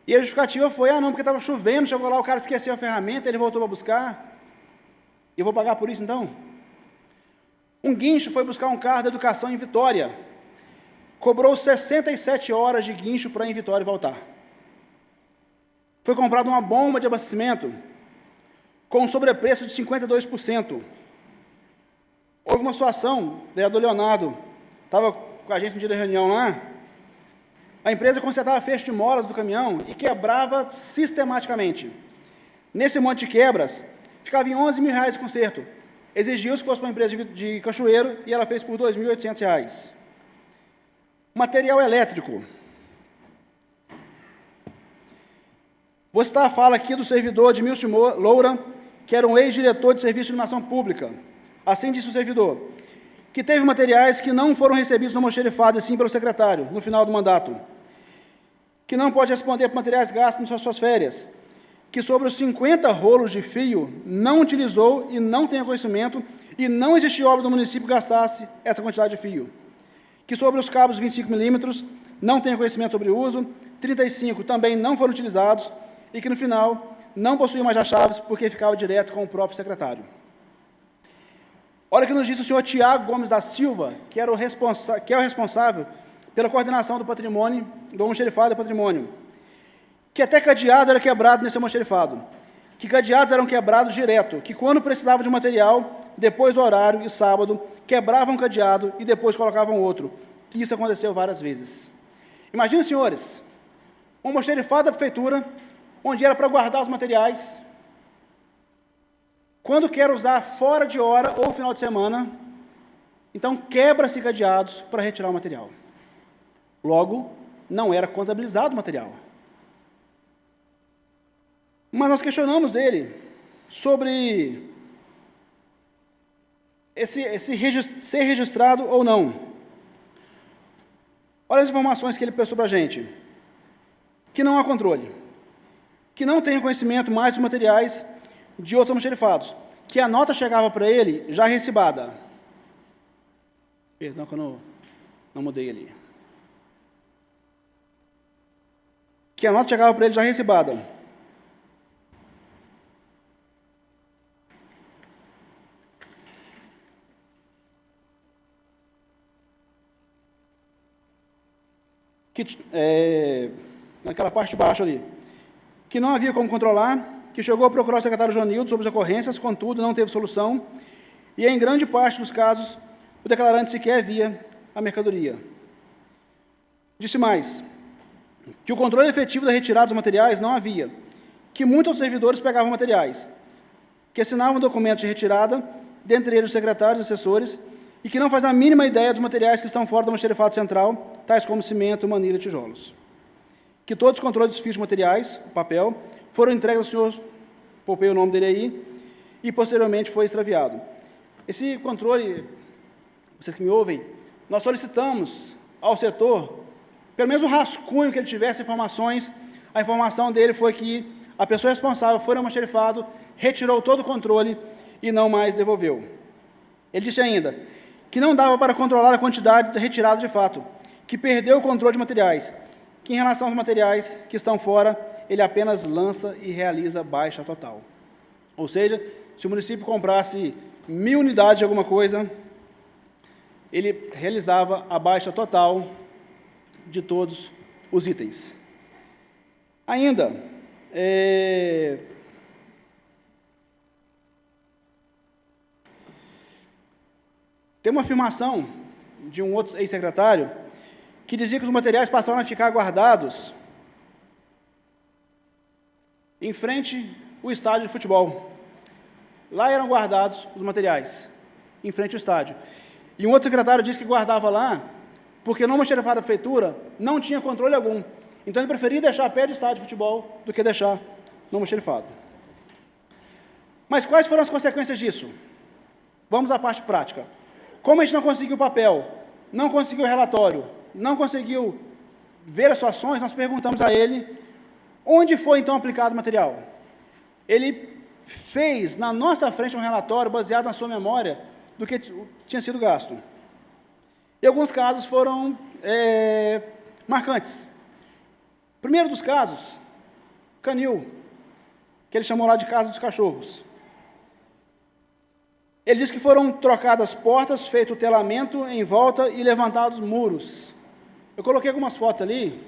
E a justificativa foi, não, porque estava chovendo, chegou lá, o cara esqueceu a ferramenta, ele voltou para buscar, e eu vou pagar por isso então? Um guincho foi buscar um carro da educação em Vitória, cobrou 67 horas de guincho para ir em Vitória e voltar. Foi comprada uma bomba de abastecimento com um sobrepreço de 52%. Houve uma situação, o vereador Leonardo estava com a gente no dia da reunião lá, a empresa consertava fecho de molas do caminhão e quebrava sistematicamente. Nesse monte de quebras, ficava em R$11 mil de conserto. Exigiu-se que fosse para uma empresa de Cachoeiro e ela fez por R$2.800. Material elétrico. Vou citar a fala aqui do servidor Edmilson Loura, que era um ex-diretor de serviço de iluminação pública. Assim disse o servidor, que teve materiais que não foram recebidos no almoxerifado, e sim pelo secretário, no final do mandato, que não pode responder por materiais gastos nas suas férias, que sobre os 50 rolos de fio não utilizou e não tem conhecimento, e não existe obra do município que gastasse essa quantidade de fio, que sobre os cabos 25 milímetros não tem conhecimento sobre o uso, 35 também não foram utilizados, e que no final não possuía mais as chaves porque ficava direto com o próprio secretário. Olha o que nos disse o senhor Tiago Gomes da Silva, que é o responsável pela coordenação do patrimônio, do almoxerifado e patrimônio, que até cadeado era quebrado nesse almoxerifado, que cadeados eram quebrados direto, que quando precisava de material, depois do horário e sábado, quebravam um cadeado e depois colocavam outro, que isso aconteceu várias vezes. Imaginem, senhores, um almoxerifado da prefeitura, onde era para guardar os materiais, quando quer usar fora de hora ou final de semana, então quebra-se cadeados para retirar o material. Logo, não era contabilizado o material. Mas nós questionamos ele sobre ser registrado ou não. Olha as informações que ele prestou para a gente. Que não há controle. Que não tem conhecimento mais dos materiais de outros almoxerifados. Que a nota chegava para ele já recibada. Perdão que eu não mudei ali. Que a nota chegava para ele já recibada. Naquela parte de baixo ali, que não havia como controlar, que chegou a procurar o secretário Joanildo sobre as ocorrências, contudo, não teve solução, e em grande parte dos casos, o declarante sequer via a mercadoria. Disse mais, que o controle efetivo da retirada dos materiais não havia, que muitos servidores pegavam materiais, que assinavam documentos de retirada, dentre eles os secretários e assessores, e que não faz a mínima ideia dos materiais que estão fora do almoxerifado central, tais como cimento, manilha e tijolos. Que todos os controles de fios de materiais, o papel, foram entregues ao senhor, poupei o nome dele aí, e posteriormente foi extraviado. Esse controle, vocês que me ouvem, nós solicitamos ao setor, pelo menos um rascunho que ele tivesse informações, a informação dele foi que a pessoa responsável foi no almoxerifado, retirou todo o controle e não mais devolveu. Ele disse ainda que não dava para controlar a quantidade retirada de fato, que perdeu o controle de materiais, que em relação aos materiais que estão fora, ele apenas lança e realiza baixa total. Ou seja, se o município comprasse 1000 unidades de alguma coisa, ele realizava a baixa total de todos os itens. Ainda, tem uma afirmação de um outro ex-secretário que dizia que os materiais passaram a ficar guardados em frente ao estádio de futebol. Lá eram guardados os materiais, em frente ao estádio. E um outro secretário disse que guardava lá, porque no almoxarifado da prefeitura não tinha controle algum. Então ele preferia deixar perto do estádio de futebol do que deixar no almoxarifado. Mas quais foram as consequências disso? Vamos à parte prática. Como a gente não conseguiu papel, não conseguiu relatório, não conseguiu ver as situações, nós perguntamos a ele onde foi então aplicado o material. Ele fez na nossa frente um relatório baseado na sua memória do que tinha sido gasto. E alguns casos foram marcantes. Primeiro dos casos, canil, que ele chamou lá de casa dos cachorros. Ele disse que foram trocadas portas, feito o telamento em volta e levantados muros. Eu coloquei algumas fotos ali.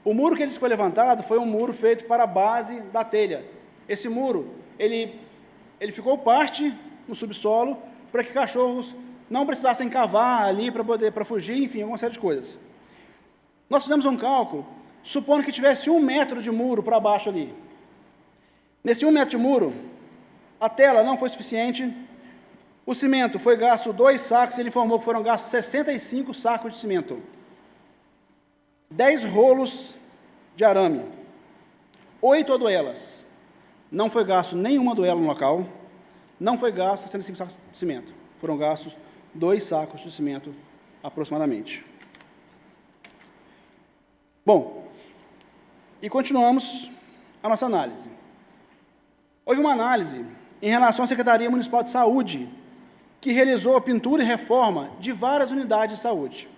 O muro que ele disse que foi levantado foi um muro feito para a base da telha. Esse muro, ele ficou parte no subsolo para que cachorros não precisassem cavar ali para fugir, enfim, alguma série de coisas. Nós fizemos um cálculo, supondo que tivesse 1 metro de muro para baixo ali. Nesse 1 metro de muro, a tela não foi suficiente, o cimento foi gasto 2 sacos, ele informou que foram gastos 65 sacos de cimento, 10 rolos de arame, 8 aduelas, não foi gasto nenhuma aduela no local, não foi gasto 65 sacos de cimento, foram gastos 2 sacos de cimento aproximadamente. Bom, e continuamos a nossa análise. Houve uma análise em relação à Secretaria Municipal de Saúde, que realizou a pintura e reforma de várias unidades de saúde.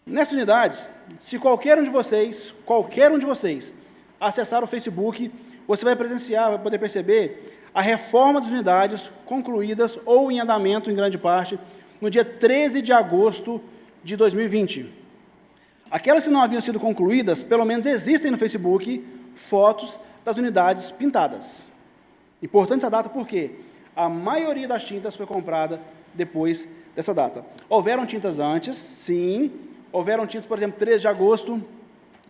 Nessas unidades, se qualquer um de vocês, acessar o Facebook, você vai presenciar, vai poder perceber a reforma das unidades concluídas ou em andamento, em grande parte, no dia 13 de agosto de 2020. Aquelas que não haviam sido concluídas, pelo menos existem no Facebook fotos das unidades pintadas. Importante essa data porque a maioria das tintas foi comprada depois dessa data. Houveram tintas antes, sim. Houveram tintas, por exemplo, 13 de agosto,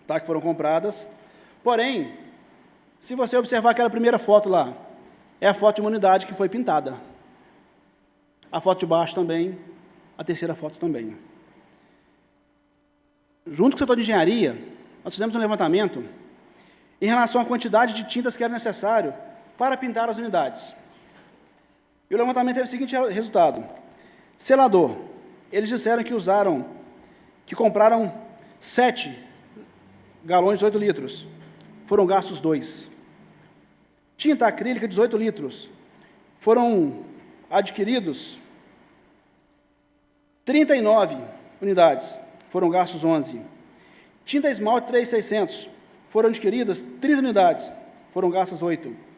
tá, que foram compradas. Porém, se você observar aquela primeira foto lá, é a foto de uma unidade que foi pintada. A foto de baixo também, a terceira foto também. Junto com o setor de engenharia, nós fizemos um levantamento em relação à quantidade de tintas que era necessário para pintar as unidades. E o levantamento teve o seguinte resultado. Selador, eles disseram que compraram 7 galões de 18 litros. Foram gastos 2. Tinta acrílica, 18 litros. Foram adquiridos 39 unidades. Foram gastos 11. Tinta esmalte 3.600. Foram adquiridas 30 unidades. Foram gastas 8.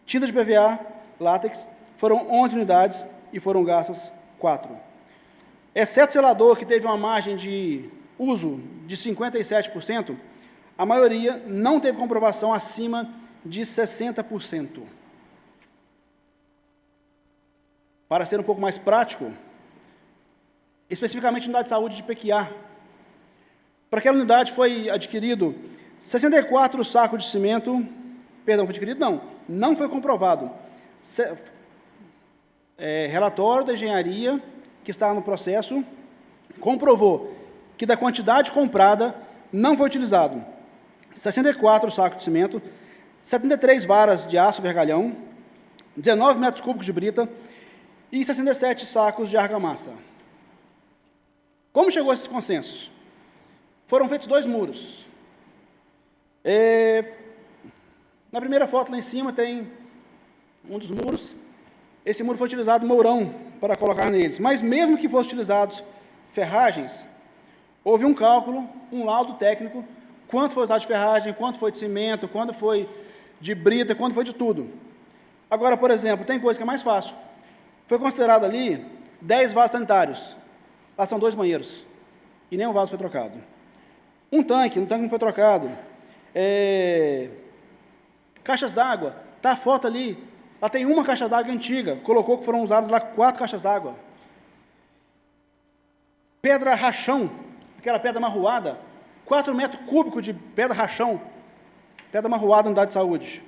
Tinta de PVA, látex, foram 11 unidades e foram gastas 4. Exceto o selador, que teve uma margem de uso de 57%, a maioria não teve comprovação acima de 60%. Para ser um pouco mais prático, especificamente a unidade de saúde de Pequiá, para aquela unidade foi adquirido 64 sacos de cimento, perdão, foi adquirido? Não foi comprovado. Relatório da engenharia, que está no processo, comprovou que da quantidade comprada não foi utilizado 64 sacos de cimento, 73 varas de aço vergalhão, 19 metros cúbicos de brita e 67 sacos de argamassa. Como chegou a esses consensos? Foram feitos 2 muros. Na primeira foto lá em cima tem um dos muros. Esse muro foi utilizado mourão para colocar neles. Mas mesmo que fossem utilizados ferragens, houve um cálculo, um laudo técnico, quanto foi usado de ferragem, quanto foi de cimento, quanto foi de brita, quanto foi de tudo. Agora, por exemplo, tem coisa que é mais fácil. Foi considerado ali 10 vasos sanitários. Lá são 2 banheiros. E nenhum vaso foi trocado. Um tanque não foi trocado. Caixas d'água, está a foto ali. Lá tem uma caixa d'água antiga, colocou que foram usadas lá 4 caixas d'água. Pedra rachão, aquela pedra marroada, 4 metros cúbicos de pedra rachão. pedra marroada na unidade de saúde.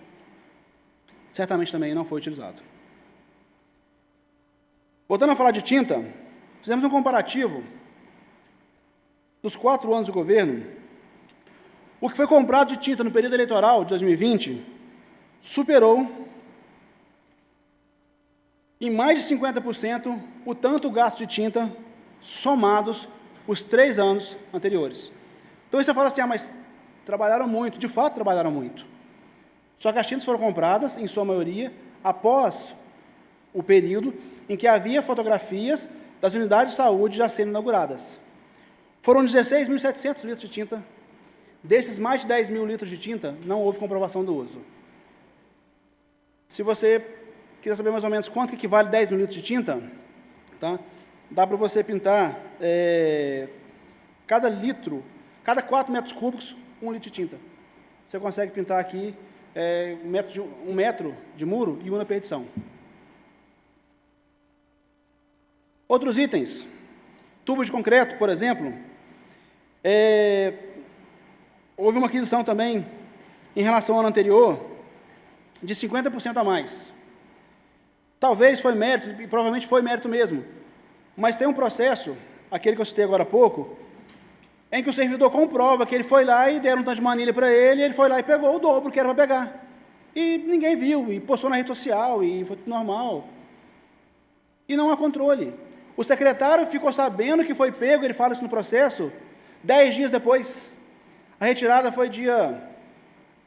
Certamente também não foi utilizado. Voltando a falar de tinta, fizemos um comparativo dos 4 anos do governo. O que foi comprado de tinta no período eleitoral de 2020 superou em mais de 50% o tanto gasto de tinta somados os 3 anos anteriores. Então, você fala assim, mas trabalharam muito. De fato, trabalharam muito. Só que as tintas foram compradas, em sua maioria, após o período em que havia fotografias das unidades de saúde já sendo inauguradas. Foram 16.700 litros de tinta. Desses mais de 10 mil litros de tinta, não houve comprovação do uso. Se você quiser saber mais ou menos quanto que equivale 10 mil litros de tinta, tá? Dá para você pintar cada 4 metros cúbicos, 1 litro de tinta. Você consegue pintar aqui 1 metro de muro e 1 na perdição. Outros itens, tubo de concreto, por exemplo, houve uma aquisição também, em relação ao ano anterior, de 50% a mais. Talvez foi mérito, e provavelmente foi mérito mesmo, mas tem um processo, aquele que eu citei agora há pouco, em que o servidor comprova que ele foi lá e deram um tanto de manilha para ele, e ele foi lá e pegou o dobro que era para pegar. E ninguém viu, e postou na rede social, e foi tudo normal. E não há controle. O secretário ficou sabendo que foi pego, ele fala isso no processo, 10 dias depois. A retirada foi dia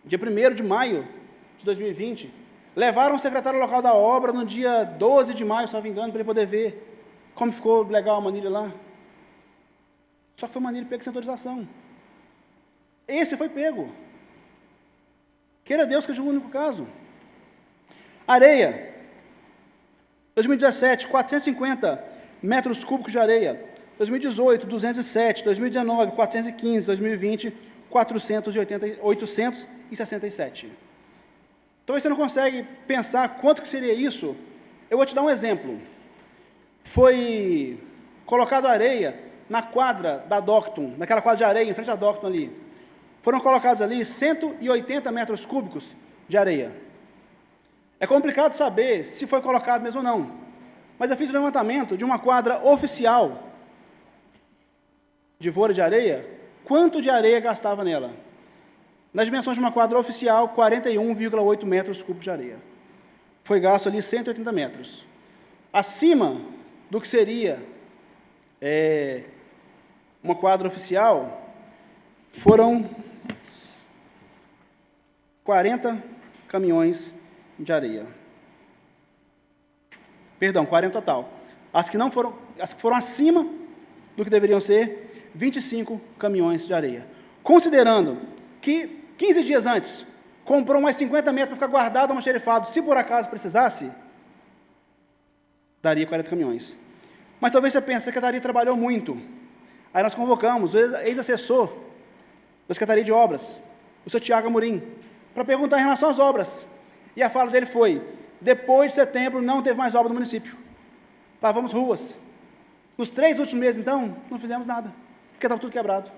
1º de maio de 2020. Levaram o secretário local da obra no dia 12 de maio, se não me engano, para ele poder ver como ficou legal a manilha lá. Só que foi manilha pega sem autorização. Esse foi pego. Queira Deus que seja o único caso. Areia. 2017, 450 metros cúbicos de areia. 2018, 207. 2019, 415. 2020, 867. Então, você não consegue pensar quanto que seria isso. Eu vou te dar um exemplo. Foi colocado areia na quadra da Docton, naquela quadra de areia, em frente à Docton ali. Foram colocados ali 180 metros cúbicos de areia. É complicado saber se foi colocado mesmo ou não, mas eu fiz o levantamento de uma quadra oficial de vôlei de areia, quanto de areia gastava nela. Nas dimensões de uma quadra oficial, 41,8 metros cúbicos de areia. Foi gasto ali 180 metros. Acima do que seria uma quadra oficial, foram 40 caminhões de areia. Perdão, 40 total. As que foram acima do que deveriam ser, 25 caminhões de areia. Considerando que 15 dias antes, comprou mais 50 metros para ficar guardado, almoxarifado, se por acaso precisasse, daria 40 caminhões. Mas talvez você pense, a Secretaria trabalhou muito. Aí nós convocamos o ex-assessor da Secretaria de Obras, o senhor Tiago Amorim, para perguntar em relação às obras. E a fala dele foi, depois de setembro não teve mais obra no município. Lavamos ruas. Nos 3 últimos meses, então, não fizemos nada, porque estava tudo quebrado.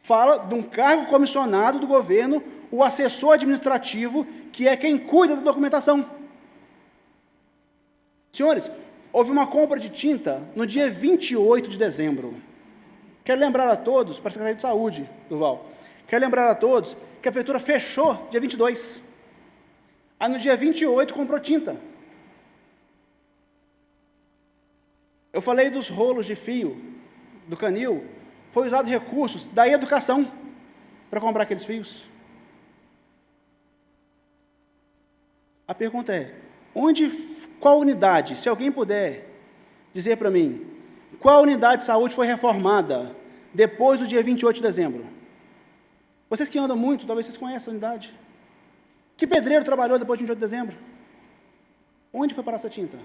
Fala de um cargo comissionado do governo, o assessor administrativo, que é quem cuida da documentação. Senhores, houve uma compra de tinta no dia 28 de dezembro. Quero lembrar a todos, para a Secretaria de Saúde, Durval, quero lembrar a todos que a prefeitura fechou dia 22. Aí no dia 28 comprou tinta. Eu falei dos rolos de fio do canil, foi usado recursos da educação para comprar aqueles fios. A pergunta é, qual unidade, se alguém puder dizer para mim, qual unidade de saúde foi reformada depois do dia 28 de dezembro? Vocês que andam muito, talvez vocês conheçam a unidade. Que pedreiro trabalhou depois de 28 de dezembro? Onde foi parar essa tinta?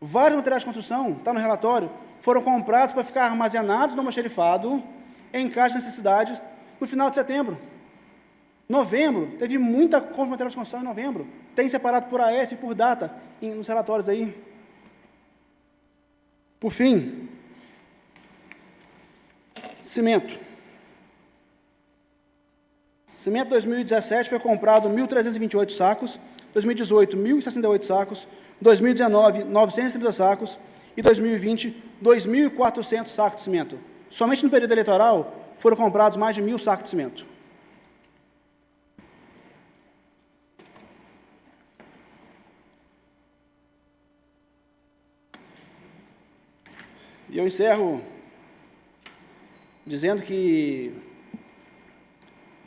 Vários materiais de construção, está no relatório, foram comprados para ficar armazenados no almoxarifado, em caso de necessidade, no final de setembro. Novembro, teve muita compra de material de construção em novembro. Tem separado por AF e por data, nos relatórios aí. Por fim, cimento. Cimento 2017 foi comprado 1.328 sacos, 2018, 1.068 sacos, 2019, 930 sacos e 2020, 2.400 sacos de cimento. Somente no período eleitoral foram comprados mais de 1.000 sacos de cimento. E eu encerro dizendo que,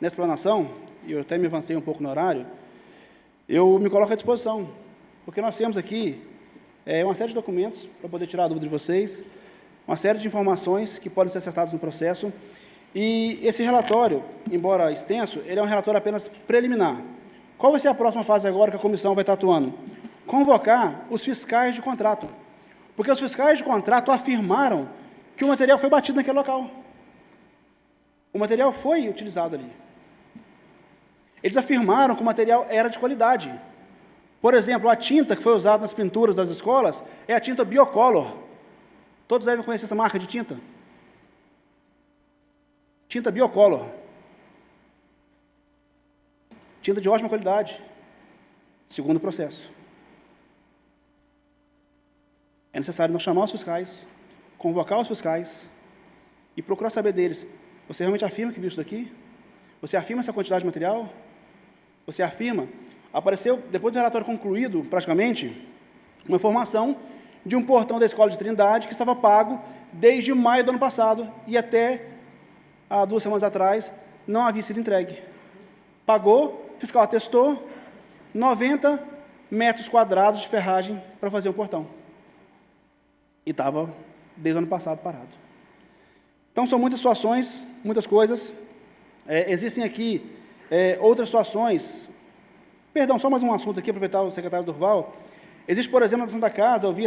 nessa explanação, e eu até me avancei um pouco no horário, eu me coloco à disposição, porque nós temos aqui uma série de documentos para poder tirar a dúvida de vocês, uma série de informações que podem ser acessadas no processo, e esse relatório, embora extenso, ele é um relatório apenas preliminar. Qual vai ser a próxima fase agora que a comissão vai estar atuando? Convocar os fiscais de contrato, porque os fiscais de contrato afirmaram que o material foi batido naquele local. O material foi utilizado ali. Eles afirmaram que o material era de qualidade. Por exemplo, a tinta que foi usada nas pinturas das escolas é a tinta Biocolor. Todos devem conhecer essa marca de tinta. Tinta Biocolor. Tinta de ótima qualidade, segundo o processo. É necessário nós chamar os fiscais, convocar os fiscais e procurar saber deles. Você realmente afirma que viu isso daqui? Você afirma essa quantidade de material? Você afirma? Apareceu, depois do relatório concluído, praticamente, uma informação de um portão da Escola de Trindade que estava pago desde maio do ano passado e até há 2 semanas atrás não havia sido entregue. Pagou, o fiscal atestou, 90 metros quadrados de ferragem para fazer um portão. E estava, desde o ano passado, parado. Então, são muitas situações, muitas coisas. Existem aqui outras situações. Perdão, só mais um assunto aqui, aproveitar o secretário Durval. Existe, por exemplo, na Santa Casa, eu vi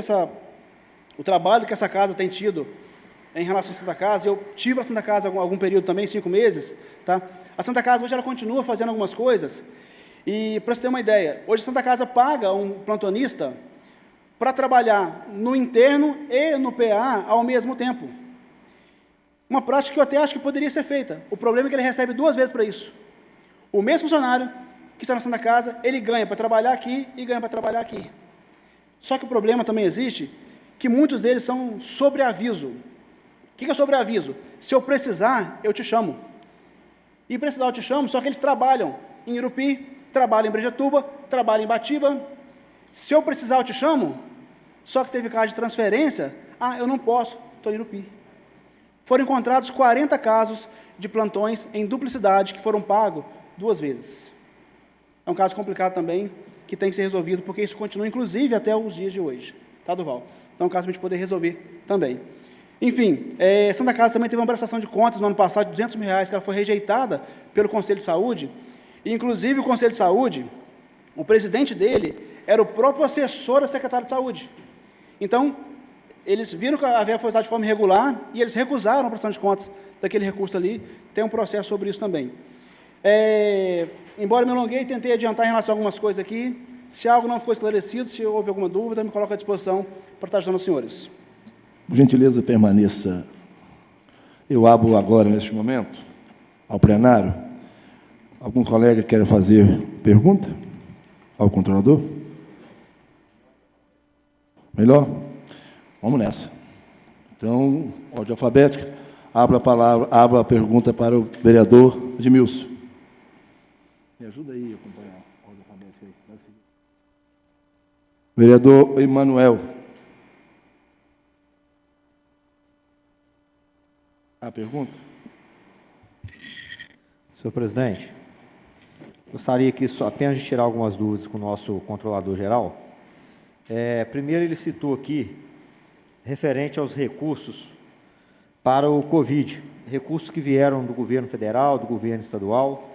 o trabalho que essa casa tem tido em relação à Santa Casa. Eu tive a Santa Casa algum período também, 5 meses. Tá? A Santa Casa hoje ela continua fazendo algumas coisas. E, para você ter uma ideia, hoje a Santa Casa paga um plantonista para trabalhar no interno e no PA ao mesmo tempo. Uma prática que eu até acho que poderia ser feita. O problema é que ele recebe 2 vezes para isso. O mesmo funcionário que está na Santa Casa, ele ganha para trabalhar aqui e ganha para trabalhar aqui. Só que o problema também existe, que muitos deles são sobreaviso. O que é sobreaviso? Se eu precisar, eu te chamo. E precisar eu te chamo, só que eles trabalham em Irupi, trabalham em Brejetuba, trabalham em Batiba. Se eu precisar, eu te chamo, só que teve caso de transferência, eu não posso, estou em Irupi. Foram encontrados 40 casos de plantões em duplicidade que foram pagos 2 vezes. É um caso complicado também, que tem que ser resolvido, porque isso continua, inclusive, até os dias de hoje. Tá, Durval? Então, é um caso para a gente poder resolver também. Enfim, Santa Casa também teve uma prestação de contas no ano passado de R$200 mil, que ela foi rejeitada pelo Conselho de Saúde, e, inclusive, o Conselho de Saúde, o presidente dele era o próprio assessor da secretária de Saúde. Então, eles viram que a verba foi usada de forma irregular e eles recusaram a prestação de contas daquele recurso ali. Tem um processo sobre isso também. Embora me alonguei, tentei adiantar em relação a algumas coisas aqui. Se algo não ficou esclarecido, se houve alguma dúvida, me coloco à disposição para estar ajudando os senhores. Por gentileza, permaneça. Eu abro agora, neste momento, ao plenário. Algum colega quer fazer pergunta ao controlador? Melhor? Vamos nessa. Então, ordem alfabética, abro a pergunta para o vereador Edmilson. Me ajuda aí a acompanhar a ordem alfabética aí. Vereador Emanuel. A pergunta? Senhor presidente, gostaria aqui só apenas de tirar algumas dúvidas com o nosso controlador geral. Primeiro, ele citou aqui, referente aos recursos para o Covid, recursos que vieram do governo federal, do governo estadual,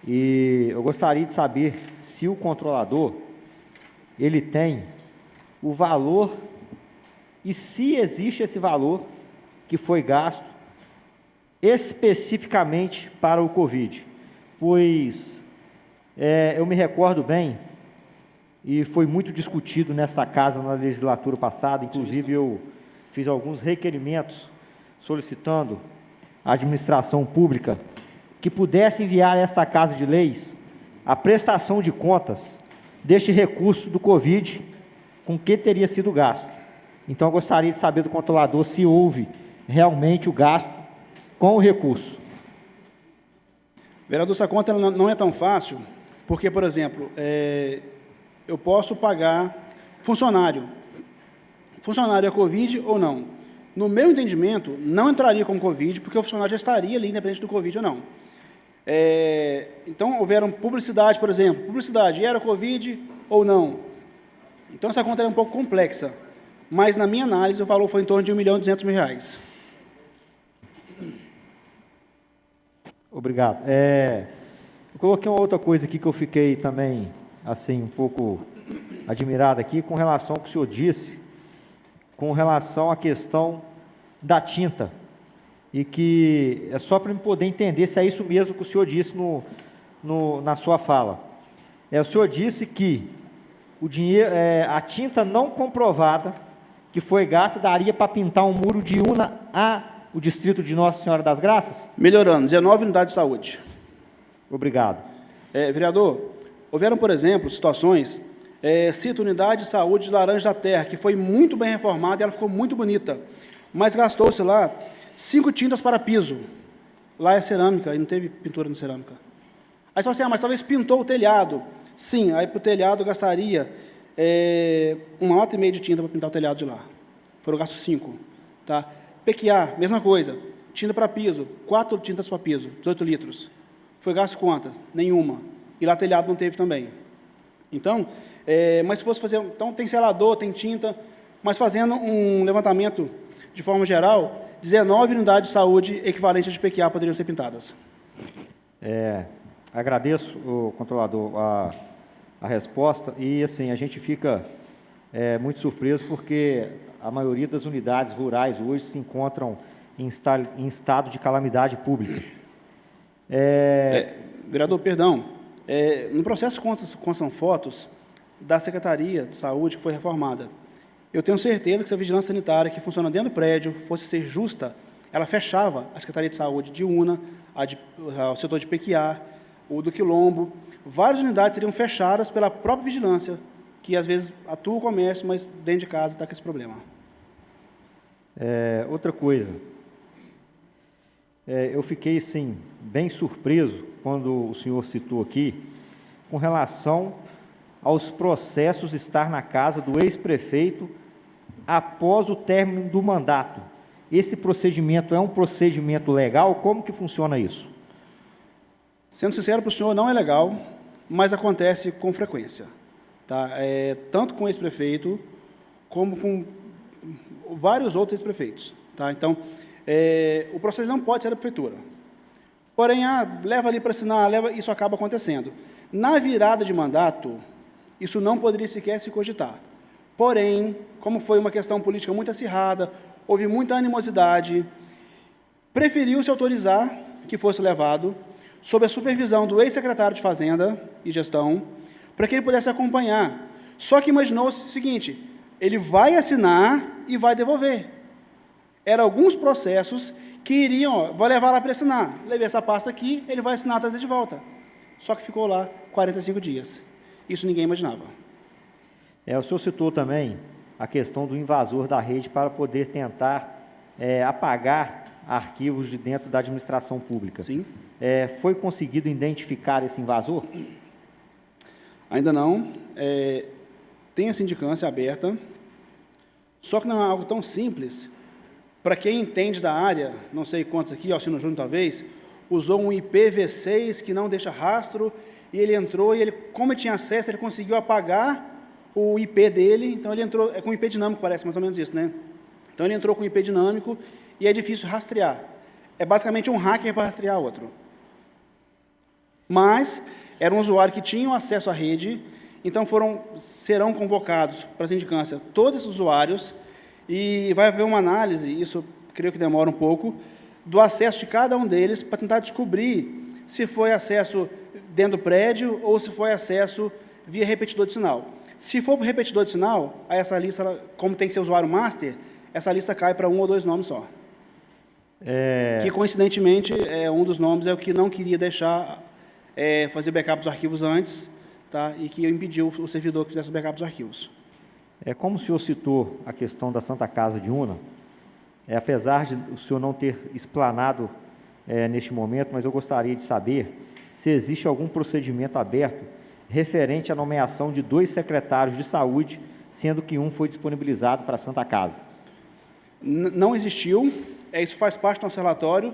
e eu gostaria de saber se o controlador, ele tem o valor, e se existe esse valor que foi gasto especificamente para o Covid, pois eu me recordo bem, e foi muito discutido nessa casa na legislatura passada, inclusive eu fiz alguns requerimentos solicitando à administração pública que pudesse enviar a esta Casa de Leis a prestação de contas deste recurso do Covid com que teria sido gasto. Então, eu gostaria de saber do controlador se houve realmente o gasto com o recurso. Vereador, essa conta ela não é tão fácil, porque, por exemplo, eu posso pagar funcionário. Funcionário é Covid ou não? No meu entendimento, não entraria como Covid, porque o funcionário já estaria ali, independente do Covid ou não. Então, houveram publicidade, por exemplo, publicidade, era Covid ou não? Então, essa conta é um pouco complexa, mas, na minha análise, o valor foi em torno de R$1.200.000. Obrigado. Eu coloquei uma outra coisa aqui que eu fiquei também, assim, um pouco admirado aqui, com relação ao que o senhor disse, com relação à questão da tinta, e que é só para eu poder entender se é isso mesmo que o senhor disse na sua fala. O senhor disse que o dinheiro, a tinta não comprovada que foi gasta daria para pintar um muro de Una o distrito de Nossa Senhora das Graças? Melhorando, 19 unidades de saúde. Obrigado. Vereador, houveram, por exemplo, situações, cito unidade de saúde de Laranja da Terra, que foi muito bem reformada e ela ficou muito bonita, mas gastou-se lá 5 tintas para piso. Lá é cerâmica e não teve pintura na cerâmica. Aí você fala assim, mas talvez pintou o telhado. Sim, aí para o telhado gastaria 1,5 de tinta para pintar o telhado de lá. Foram gastos 5. Tá? PQA, mesma coisa. Tinta para piso, 4 tintas para piso, 18 litros. Foi gasto quantas? Nenhuma. E lá telhado não teve também. Então, mas se fosse fazer... Então, tem selador, tem tinta, mas fazendo um levantamento de forma geral, 19 unidades de saúde equivalentes de PQA poderiam ser pintadas. Agradeço, o controlador, a resposta, e assim, a gente fica muito surpreso porque a maioria das unidades rurais hoje se encontram em estado de calamidade pública. Vereador, perdão, no processo constam fotos da Secretaria de Saúde que foi reformada. Eu tenho certeza que se a vigilância sanitária que funciona dentro do prédio fosse ser justa, ela fechava a Secretaria de Saúde de Una, o setor de PQA, o do Quilombo. Várias unidades seriam fechadas pela própria vigilância, que às vezes atua o comércio, mas dentro de casa está com esse problema. Outra coisa, eu fiquei, sim, bem surpreso quando o senhor citou aqui, com relação aos processos estar na casa do ex-prefeito após o término do mandato. Esse procedimento é um procedimento legal? Como que funciona isso? Sendo sincero para o senhor, não é legal, mas acontece com frequência. Tá? Tanto com o ex-prefeito, como com vários outros ex-prefeitos. Tá? Então, o processo não pode ser da prefeitura. Porém, leva ali para assinar, isso acaba acontecendo. Na virada de mandato, isso não poderia sequer se cogitar. Porém, como foi uma questão política muito acirrada, houve muita animosidade, preferiu-se autorizar que fosse levado sob a supervisão do ex-secretário de Fazenda e Gestão, para que ele pudesse acompanhar. Só que imaginou-se o seguinte, ele vai assinar e vai devolver. Eram alguns processos que iriam, vou levar lá para assinar, levei essa pasta aqui, ele vai assinar e trazer de volta. Só que ficou lá 45 dias. Isso ninguém imaginava. O senhor citou também a questão do invasor da rede para poder tentar apagar arquivos de dentro da administração pública. Sim. Foi conseguido identificar esse invasor? Ainda não. Tem a sindicância aberta, só que não é algo tão simples. Para quem entende da área, não sei quantos aqui, Alcino Júnior talvez, usou um IPv6 que não deixa rastro, e ele entrou, e ele, como ele tinha acesso, ele conseguiu apagar o IP dele, então ele entrou, com IP dinâmico, parece mais ou menos isso, né? Então ele entrou com IP dinâmico, e é difícil rastrear. É basicamente um hacker para rastrear outro. Mas era um usuário que tinha acesso à rede, então serão convocados para a sindicância todos esses usuários, e vai haver uma análise, isso creio que demora um pouco, do acesso de cada um deles para tentar descobrir se foi acesso dentro do prédio ou se foi acesso via repetidor de sinal. Se for por repetidor de sinal, aí essa lista, como tem que ser usuário master, essa lista cai para 1 ou 2 nomes só. Que, coincidentemente, um dos nomes é o que não queria deixar fazer backup dos arquivos antes, tá? E que impediu o servidor que fizesse o backup dos arquivos. Como o senhor citou a questão da Santa Casa de Una, apesar de o senhor não ter explanado neste momento, mas eu gostaria de saber se existe algum procedimento aberto referente à nomeação de 2 secretários de saúde, sendo que um foi disponibilizado para a Santa Casa. Não existiu, isso faz parte do nosso relatório,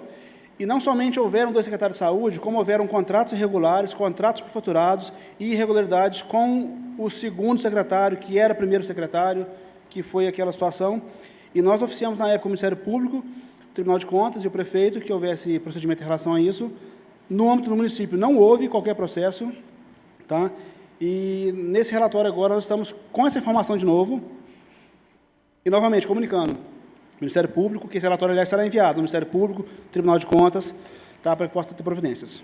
e não somente houveram 2 secretários de saúde, como houveram contratos irregulares, contratos superfaturados e irregularidades com o segundo secretário, que era o primeiro secretário, que foi aquela situação, e nós oficiamos na época o Ministério Público, o Tribunal de Contas e o prefeito que houvesse procedimento em relação a isso. No âmbito do município não houve qualquer processo, tá? E nesse relatório agora nós estamos com essa informação de novo e novamente comunicando ao Ministério Público que esse relatório, aliás, será enviado ao Ministério Público, Tribunal de Contas, tá? Para que possa ter providências.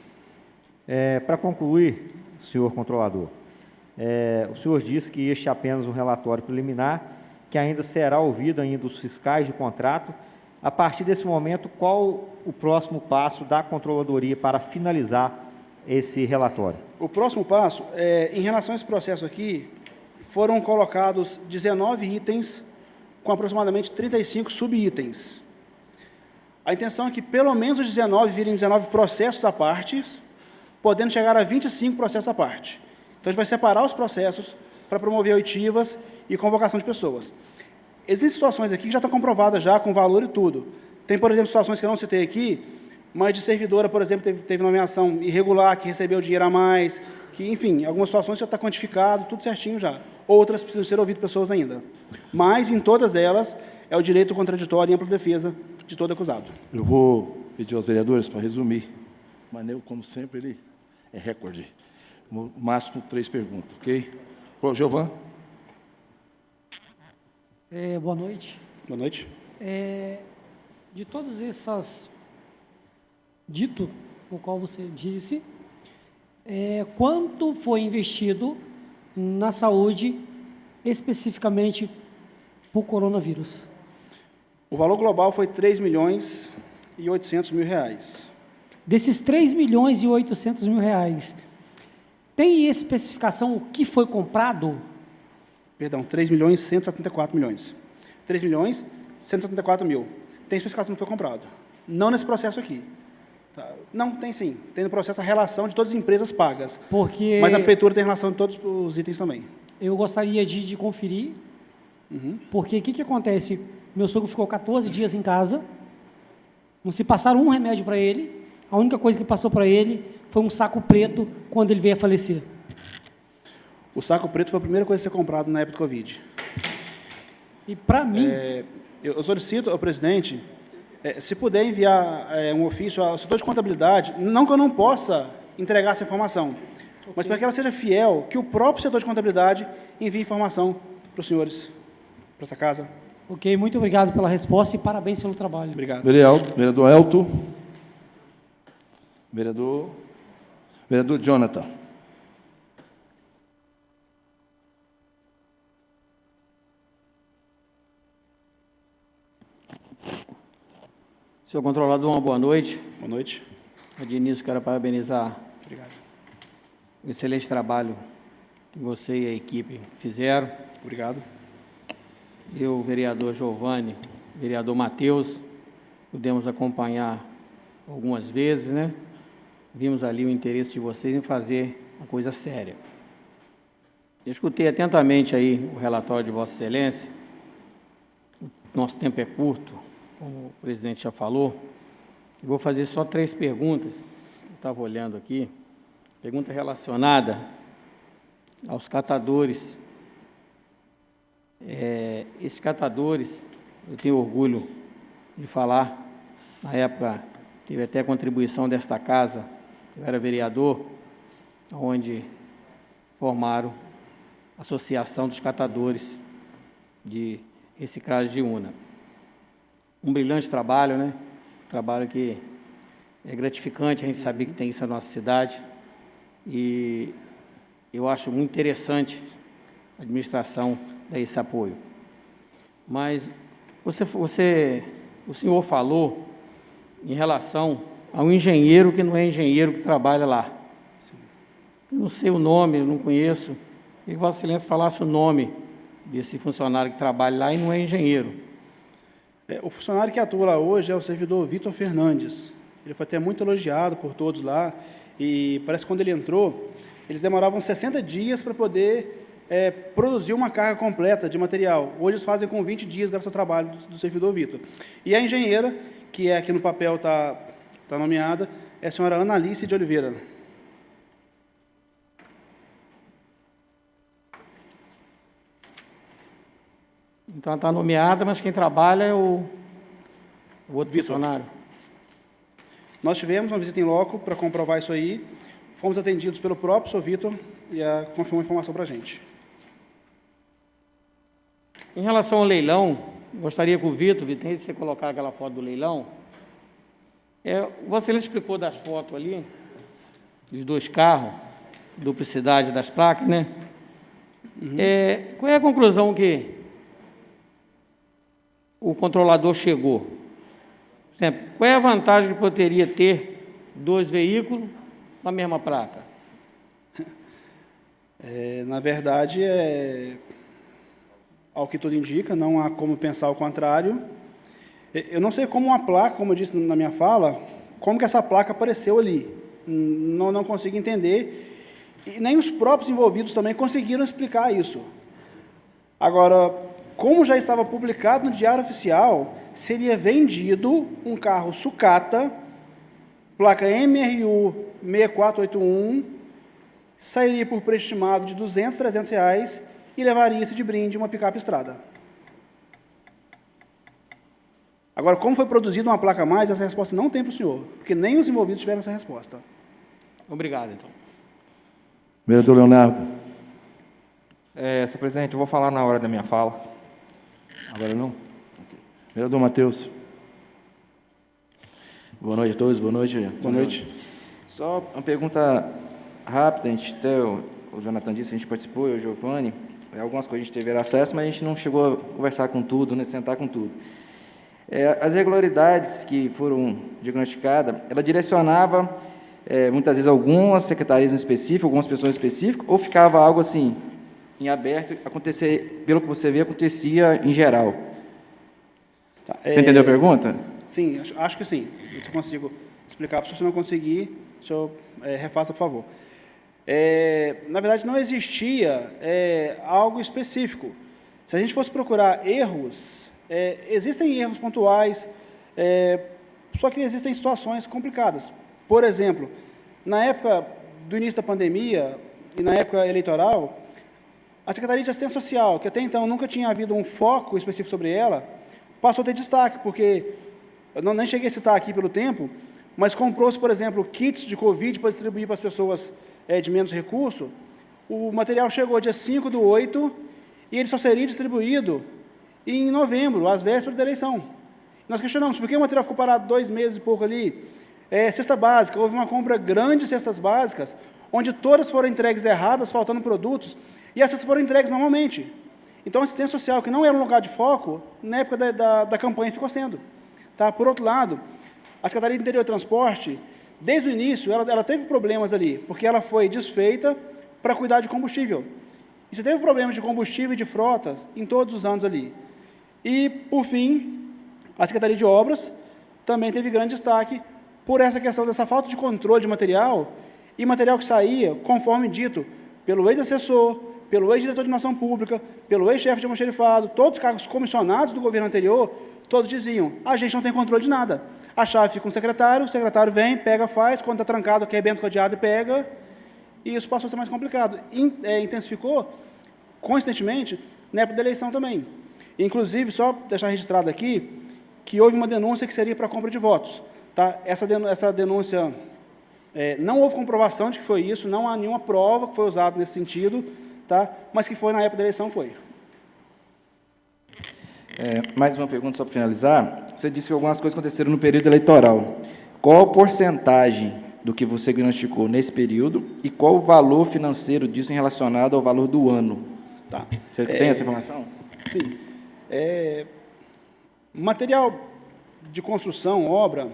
Para concluir, senhor controlador, o senhor disse que este é apenas um relatório preliminar, que ainda será ouvido ainda os fiscais de contrato. A partir desse momento, qual o próximo passo da controladoria para finalizar esse relatório? O próximo passo, em relação a esse processo aqui, foram colocados 19 itens com aproximadamente 35 subitens. A intenção é que pelo menos os 19 virem 19 processos à parte, podendo chegar a 25 processos à parte. Então, a gente vai separar os processos para promover oitivas e convocação de pessoas. Existem situações aqui que já estão comprovadas já com valor e tudo. Tem, por exemplo, situações que eu não citei aqui, mas de servidora, por exemplo, teve nomeação irregular, que recebeu dinheiro a mais, que, enfim, algumas situações já está quantificado, tudo certinho já. Outras precisam ser ouvidas pessoas ainda. Mas, em todas elas, é o direito contraditório e ampla defesa de todo acusado. Eu vou pedir aos vereadores para resumir. Mas, como sempre, ele é recorde. No máximo 3 perguntas, ok? Giovan. Boa noite. Boa noite. De todas essas dito, o qual você disse, quanto foi investido na saúde, especificamente para o coronavírus? O valor global foi 3.800.000 reais. Desses 3.800.000 reais, tem especificação o que foi comprado? Perdão, 3.174.000. 3.174.000. Tem especificação que foi comprado. Não nesse processo aqui. Tá? Não, tem sim. Tem no processo a relação de todas as empresas pagas. Mas a prefeitura tem relação de todos os itens também. Eu gostaria de conferir, porque o que acontece? Meu sogro ficou 14 dias em casa, não se passaram um remédio para ele, a única coisa que passou para ele foi um saco preto quando ele veio a falecer. O saco preto foi a primeira coisa a ser comprado na época do Covid. E para mim... eu solicito ao presidente, se puder enviar um ofício ao setor de contabilidade, não que eu não possa entregar essa informação, mas para que ela seja fiel, que o próprio setor de contabilidade envie informação para os senhores, para essa casa. Ok, muito obrigado pela resposta e parabéns pelo trabalho. Obrigado. Vereador Elton. Vereador Jonathan. Senhor controlador, uma boa noite. Boa noite. De início, quero parabenizar Obrigado. o excelente trabalho que você e a equipe fizeram. Obrigado. Eu, vereador Giovanni, vereador Matheus, pudemos acompanhar algumas vezes, né? Vimos ali o interesse de vocês em fazer uma coisa séria. Eu escutei atentamente aí o relatório de Vossa Excelência. Nosso tempo é curto, como o presidente já falou. Eu vou fazer só 3 perguntas. Eu estava olhando aqui. Pergunta relacionada aos catadores. Esses catadores, eu tenho orgulho de falar, na época teve até contribuição desta casa, eu era vereador, onde formaram a Associação dos Catadores de Reciclagem de Una. Um brilhante trabalho, né? Trabalho que é gratificante, a gente saber que tem isso na nossa cidade, e eu acho muito interessante a administração dar esse apoio. Mas o senhor falou em relação ao engenheiro que não é engenheiro que trabalha lá. Eu não sei o nome, eu não conheço. Queria que Vossa Excelência falasse o nome desse funcionário que trabalha lá e não é engenheiro. O funcionário que atua lá hoje é o servidor Vitor Fernandes. Ele foi até muito elogiado por todos lá, e parece que quando ele entrou, eles demoravam 60 dias para poder produzir uma carga completa de material. Hoje eles fazem com 20 dias, graças ao trabalho do servidor Vitor. E a engenheira, que aqui no papel está nomeada, é a senhora Ana Alice de Oliveira. Então, está nomeada, mas quem trabalha é o outro Vitor. funcionário. Nós tivemos uma visita em loco para comprovar isso aí, fomos atendidos pelo próprio Sr. Vitor e confirmou a informação para a gente. Em relação ao leilão, gostaria que o Vitor, antes de você colocar aquela foto do leilão, Vossa Excelência explicou das fotos ali, dos dois carros, duplicidade das placas, né? Qual é a conclusão que o controlador chegou? Por exemplo, qual é a vantagem que poderia ter 2 veículos com a mesma placa? Na verdade, ao que tudo indica, não há como pensar o contrário. Eu não sei como uma placa, como eu disse na minha fala, como que essa placa apareceu ali. Não consigo entender. E nem os próprios envolvidos também conseguiram explicar isso. Agora, como já estava publicado no Diário Oficial, seria vendido um carro sucata, placa MRU 6481, sairia por preço estimado de R$ 200, R$ 300 e levaria-se de brinde uma picape estrada. Agora, como foi produzida uma placa a mais, essa resposta não tem para o senhor, porque nem os envolvidos tiveram essa resposta. Obrigado, então. Vereador Leonardo. Senhor presidente, eu vou falar na hora da minha fala. Agora não? Okay. Vereador Matheus. Boa noite a todos, boa noite. Boa noite. Só uma pergunta rápida, até o Jonathan disse, a gente participou, eu e o Giovanni, algumas coisas a gente teve acesso, mas a gente não chegou a conversar com tudo, né, sentar com tudo. As irregularidades que foram diagnosticadas, ela direcionava, muitas vezes, algumas secretarias em específico, algumas pessoas específicas, ou ficava algo assim, em aberto, acontecer, pelo que você vê, acontecia em geral? Tá, Você entendeu a pergunta? Sim, acho que sim. Se eu consigo explicar, se você não conseguir, o senhor refaça, por favor. Na verdade, não existia algo específico. Se a gente fosse procurar erros, existem erros pontuais, só que existem situações complicadas. Por exemplo, na época do início da pandemia e na época eleitoral, a Secretaria de Assistência Social, que até então nunca tinha havido um foco específico sobre ela, passou a ter destaque, porque eu nem cheguei a citar aqui pelo tempo, mas comprou-se, por exemplo, kits de Covid para distribuir para as pessoas de menos recurso. O material chegou dia 5/8 e ele só seria distribuído em novembro, às vésperas da eleição. Nós questionamos, por que o material ficou parado 2 meses e pouco ali? Cesta básica, houve uma compra grande de cestas básicas, onde todas foram entregues erradas, faltando produtos, e essas foram entregues normalmente. Então, a assistência social, que não era um lugar de foco, na época da campanha ficou sendo. Tá? Por outro lado, a Secretaria de Interior e Transporte, desde o início, ela teve problemas ali, porque ela foi desfeita para cuidar de combustível. E você teve problemas de combustível e de frotas em todos os anos ali. E, por fim, a Secretaria de Obras também teve grande destaque por essa questão dessa falta de controle de material, e material que saía, conforme dito, pelo ex-assessor, pelo ex-diretor de Administração Pública, pelo ex-chefe de almoxarifado, todos os cargos comissionados do governo anterior, todos diziam, a gente não tem controle de nada. A chave fica com o secretário vem, pega, faz, quando está trancado, quebra o cadeado e pega, e isso passou a ser mais complicado. Intensificou, coincidentemente, na época da eleição também. Inclusive, só deixar registrado aqui, que houve uma denúncia que seria para compra de votos. Tá? Essa denúncia, não houve comprovação de que foi isso, não há nenhuma prova que foi usada nesse sentido, tá? Mas que foi na época da eleição, foi. Mais uma pergunta só para finalizar. Você disse que algumas coisas aconteceram no período eleitoral. Qual a porcentagem do que você diagnosticou nesse período e qual o valor financeiro disso em relacionado ao valor do ano? Tá. Você tem essa informação? Sim. Material de construção, obra,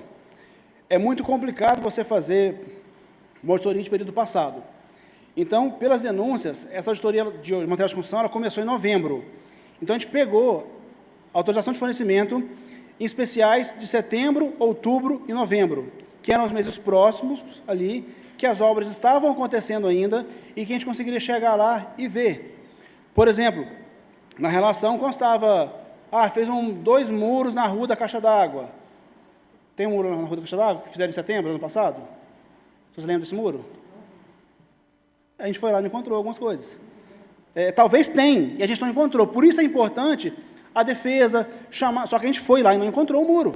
é muito complicado você fazer uma auditoria de período passado. Então, pelas denúncias, essa auditoria de material de construção ela começou em novembro. Então, a gente pegou a autorização de fornecimento em especiais de setembro, outubro e novembro, que eram os meses próximos ali, que as obras estavam acontecendo ainda e que a gente conseguiria chegar lá e ver. Por exemplo, na relação constava, fez 2 muros na Rua da Caixa d'Água. Tem um muro na Rua da Caixa d'Água que fizeram em setembro, ano passado? Vocês lembram desse muro? A gente foi lá e não encontrou algumas coisas. Talvez tenha, e a gente não encontrou. Por isso é importante a defesa chamar... Só que a gente foi lá e não encontrou o muro.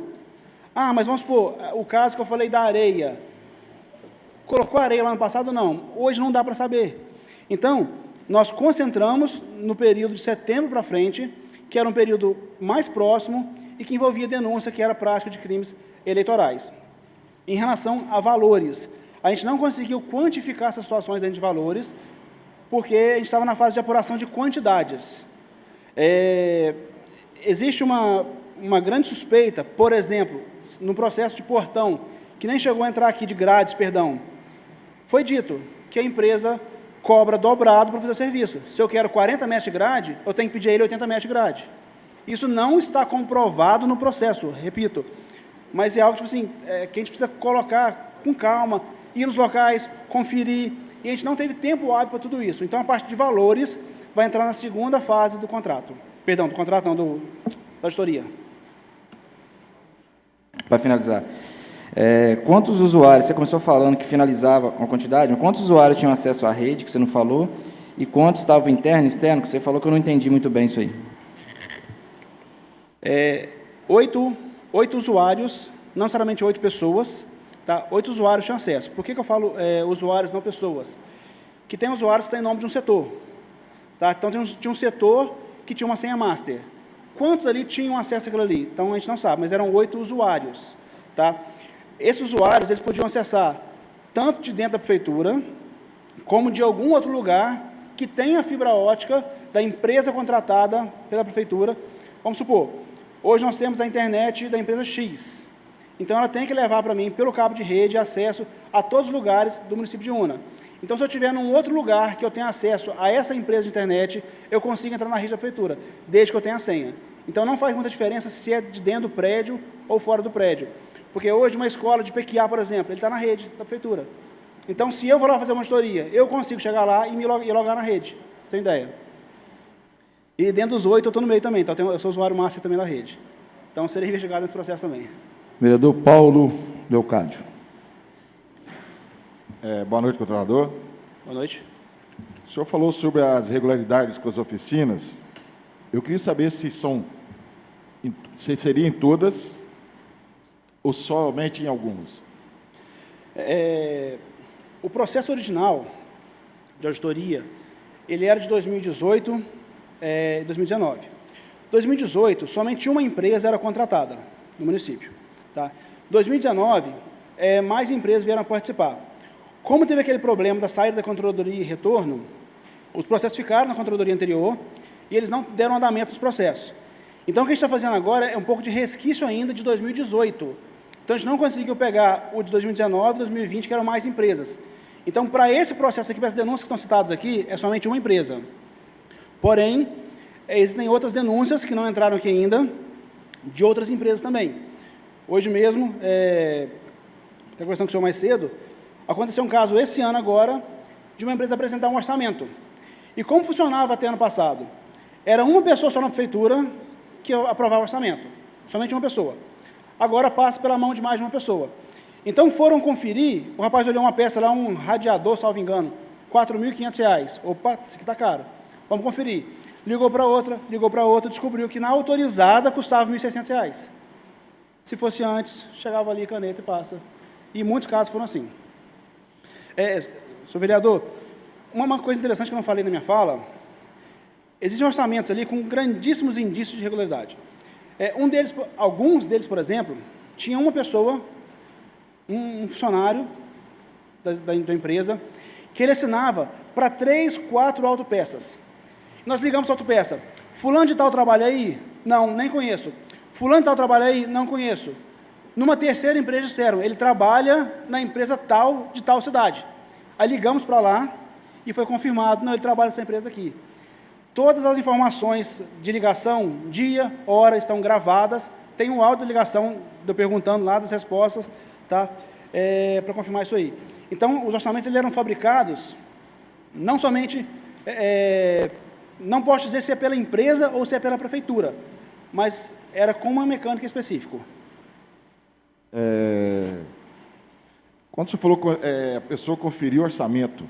Mas vamos supor, o caso que eu falei da areia. Colocou areia lá no passado? Não. Hoje não dá para saber. Então, nós concentramos no período de setembro para frente, que era um período mais próximo e que envolvia denúncia, que era prática de crimes eleitorais. Em relação a valores, a gente não conseguiu quantificar essas situações dentro de valores, porque a gente estava na fase de apuração de quantidades. Existe uma grande suspeita, por exemplo, no processo de portão, que nem chegou a entrar aqui de grades, perdão, foi dito que a empresa cobra dobrado para fazer o serviço. Se eu quero 40 metros de grade, eu tenho que pedir a ele 80 metros de grade. Isso não está comprovado no processo, repito, mas é algo tipo assim, que a gente precisa colocar com calma, ir nos locais, conferir, e a gente não teve tempo hábil para tudo isso. Então, a parte de valores vai entrar na segunda fase do contrato. Perdão, do contrato não, da auditoria. Para finalizar, quantos usuários, você começou falando que finalizava uma quantidade, mas quantos usuários tinham acesso à rede, que você não falou, e quantos estavam interno e externo, que você falou que eu não entendi muito bem isso aí? 8 usuários, não necessariamente 8 pessoas, tá? 8 usuários tinham acesso. Por que eu falo usuários, não pessoas? Que tem usuários que têm nome de um setor. Tá? Então, tinha um setor que tinha uma senha master. Quantos ali tinham acesso àquilo ali? Então, a gente não sabe, mas eram 8 usuários. Tá? Esses usuários, eles podiam acessar tanto de dentro da prefeitura, como de algum outro lugar que tenha fibra ótica da empresa contratada pela prefeitura. Vamos supor, hoje nós temos a internet da empresa X. Então, ela tem que levar para mim, pelo cabo de rede, acesso a todos os lugares do município de Una. Então, se eu estiver num outro lugar que eu tenha acesso a essa empresa de internet, eu consigo entrar na rede da prefeitura, desde que eu tenha a senha. Então, não faz muita diferença se é de dentro do prédio ou fora do prédio. Porque hoje, uma escola de PQA, por exemplo, ele está na rede da prefeitura. Então, se eu vou lá fazer uma auditoria, eu consigo chegar lá e me logar na rede. Você tem ideia? E dentro dos 8, eu estou no meio também. Então, eu sou usuário master também da rede. Então, serei investigado nesse processo também. Vereador Paulo Leocádio. Boa noite, controlador. Boa noite. O senhor falou sobre as irregularidades com as oficinas. Eu queria saber se seria em todas ou somente em algumas. O processo original de auditoria, ele era de 2018 e 2019. 2018, somente uma empresa era contratada no município. Tá? 2019, mais empresas vieram participar. Como teve aquele problema da saída da controladoria e retorno, os processos ficaram na controladoria anterior e eles não deram andamento dos processos. Então, o que a gente está fazendo agora é um pouco de resquício ainda de 2018. Então, a gente não conseguiu pegar o de 2019 e 2020, que eram mais empresas. Então, para esse processo aqui, para as denúncias que estão citadas aqui, é somente uma empresa. Porém, existem outras denúncias que não entraram aqui ainda, de outras empresas também. Hoje mesmo, até conversando com o senhor mais cedo, aconteceu um caso esse ano agora, de uma empresa apresentar um orçamento. E como funcionava até ano passado? Era uma pessoa só na prefeitura que aprovava o orçamento, somente uma pessoa. Agora passa pela mão de mais de uma pessoa. Então foram conferir, o rapaz olhou uma peça lá, um radiador, salvo engano, R$ 4.500. Opa, isso aqui está caro. Vamos conferir. Ligou para outra, descobriu que na autorizada custava R$ 1.600. Se fosse antes, chegava ali, caneta e passa. E muitos casos foram assim. Senhor vereador, uma coisa interessante que eu não falei na minha fala, existem orçamentos ali com grandíssimos indícios de irregularidade. Alguns deles, por exemplo, tinha uma pessoa, um funcionário da empresa, que ele assinava para 3, 4 autopeças. Nós ligamos para a autopeça, fulano de tal trabalha aí? Não, nem conheço. Fulano de tal trabalha aí? Não conheço. Numa terceira empresa disseram, ele trabalha na empresa tal, de tal cidade. Aí ligamos para lá e foi confirmado, não, ele trabalha nessa empresa aqui. Todas as informações de ligação, dia, hora, estão gravadas, tem um áudio de ligação, eu perguntando lá das respostas, tá? Para confirmar isso aí. Então, os orçamentos eles eram fabricados, não somente, não posso dizer se é pela empresa ou se é pela prefeitura, mas era com uma mecânica específica. Quando você falou que a pessoa conferiu o orçamento,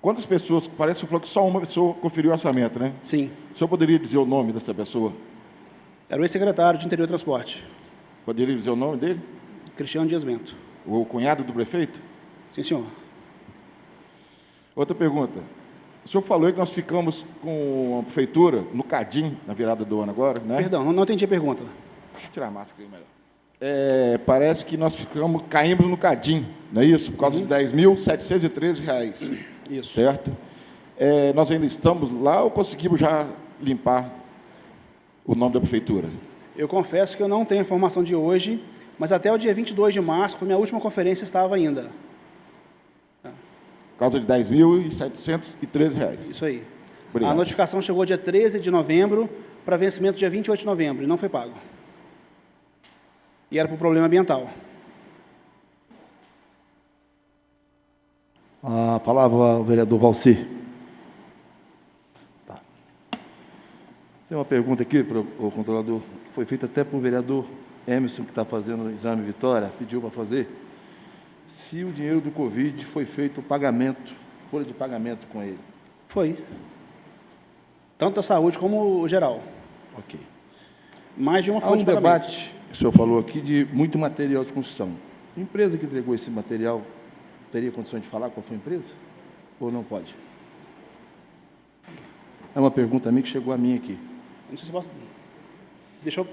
quantas pessoas, parece que você falou que só uma pessoa conferiu o orçamento, né? Sim. O senhor poderia dizer o nome dessa pessoa? Era o ex-secretário de Interior e Transporte, Poderia dizer o nome dele? Cristiano Dias Bento. O cunhado do prefeito? Sim, senhor. Outra pergunta. O senhor falou que nós ficamos com a prefeitura no Cadim, na virada do ano agora, né? Perdão, não entendi a pergunta. Deixa eu tirar a máscara aí melhor. Parece que nós caímos no Cadim, não é isso? Por causa de R$ 10.713. Isso. Certo? Nós ainda estamos lá ou conseguimos já limpar o nome da prefeitura? Eu confesso que eu não tenho a informação de hoje, mas até o dia 22 de março, que foi minha última conferência, estava ainda. Por causa de R$ 10.713. Isso aí. Obrigado. A notificação chegou dia 13 de novembro, para vencimento dia 28 de novembro, e não foi pago. E era por problema ambiental. A palavra ao vereador Valci. Tá. Tem uma pergunta aqui para o controlador, foi feita até para o vereador Emerson, que está fazendo o exame Vitória, pediu para fazer. Se o dinheiro do Covid foi feito o pagamento, folha de pagamento com ele. Foi. Tanto da saúde como o geral. Ok. Mais de uma Há folha um de pagamento. debate, o senhor falou aqui, de muito material de construção. A empresa que entregou esse material teria condições de falar qual foi a empresa? Ou não pode? É uma pergunta a mim que chegou a mim aqui. Não sei se posso... Deixou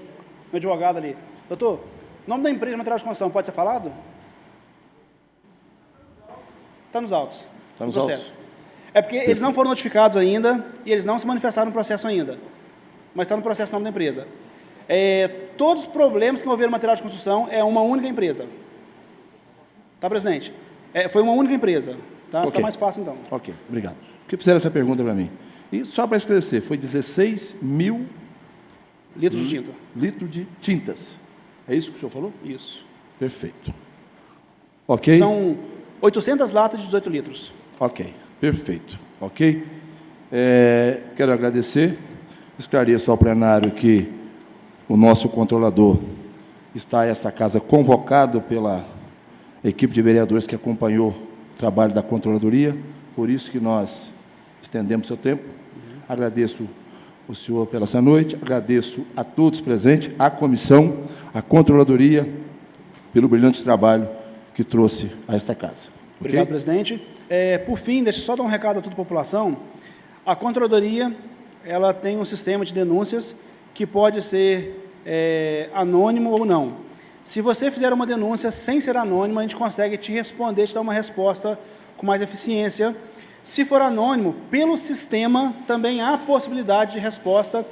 meu advogado ali. Doutor, o nome da empresa de material de construção pode ser falado? Está nos autos. Está nos no processo. É porque eles não foram notificados ainda e eles não se manifestaram no processo ainda. Mas está no processo o nome da empresa. Todos os problemas que envolveram material de construção é uma única empresa. Tá, presidente? Foi uma única empresa. Tá, Ok. Tá mais fácil, então. Ok, obrigado. Por que fizeram essa pergunta para mim? E só para esclarecer, foi 16 mil Litros de tinta. litros de tintas. É isso que o senhor falou? Isso. Perfeito. Ok? São 800 latas de 18 litros. Ok, perfeito. Ok? Quero agradecer, esclareço ao plenário que o nosso controlador está a esta casa convocado pela equipe de vereadores que acompanhou o trabalho da controladoria, por isso que nós estendemos seu tempo. Agradeço o senhor pela essa noite, agradeço a todos presentes, à comissão, à controladoria, pelo brilhante trabalho que trouxe a esta casa. Obrigado, Ok? presidente. Por fim, deixa eu só dar um recado a toda a população. A controladoria, ela tem um sistema de denúncias que pode ser anônimo ou não. Se você fizer uma denúncia sem ser anônimo, a gente consegue te responder, te dar uma resposta com mais eficiência. Se for anônimo, pelo sistema também há possibilidade de resposta.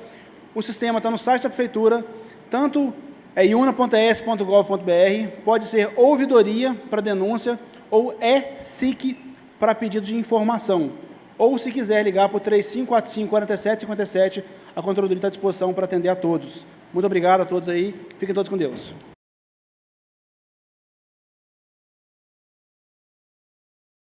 O sistema está no site da prefeitura, tanto iuna.es.gov.br, pode ser ouvidoria para denúncia ou SIC para pedido de informação. Ou, se quiser, ligar para o 3545-4757, a controladoria está à disposição para atender a todos. Muito obrigado a todos aí, fiquem todos com Deus.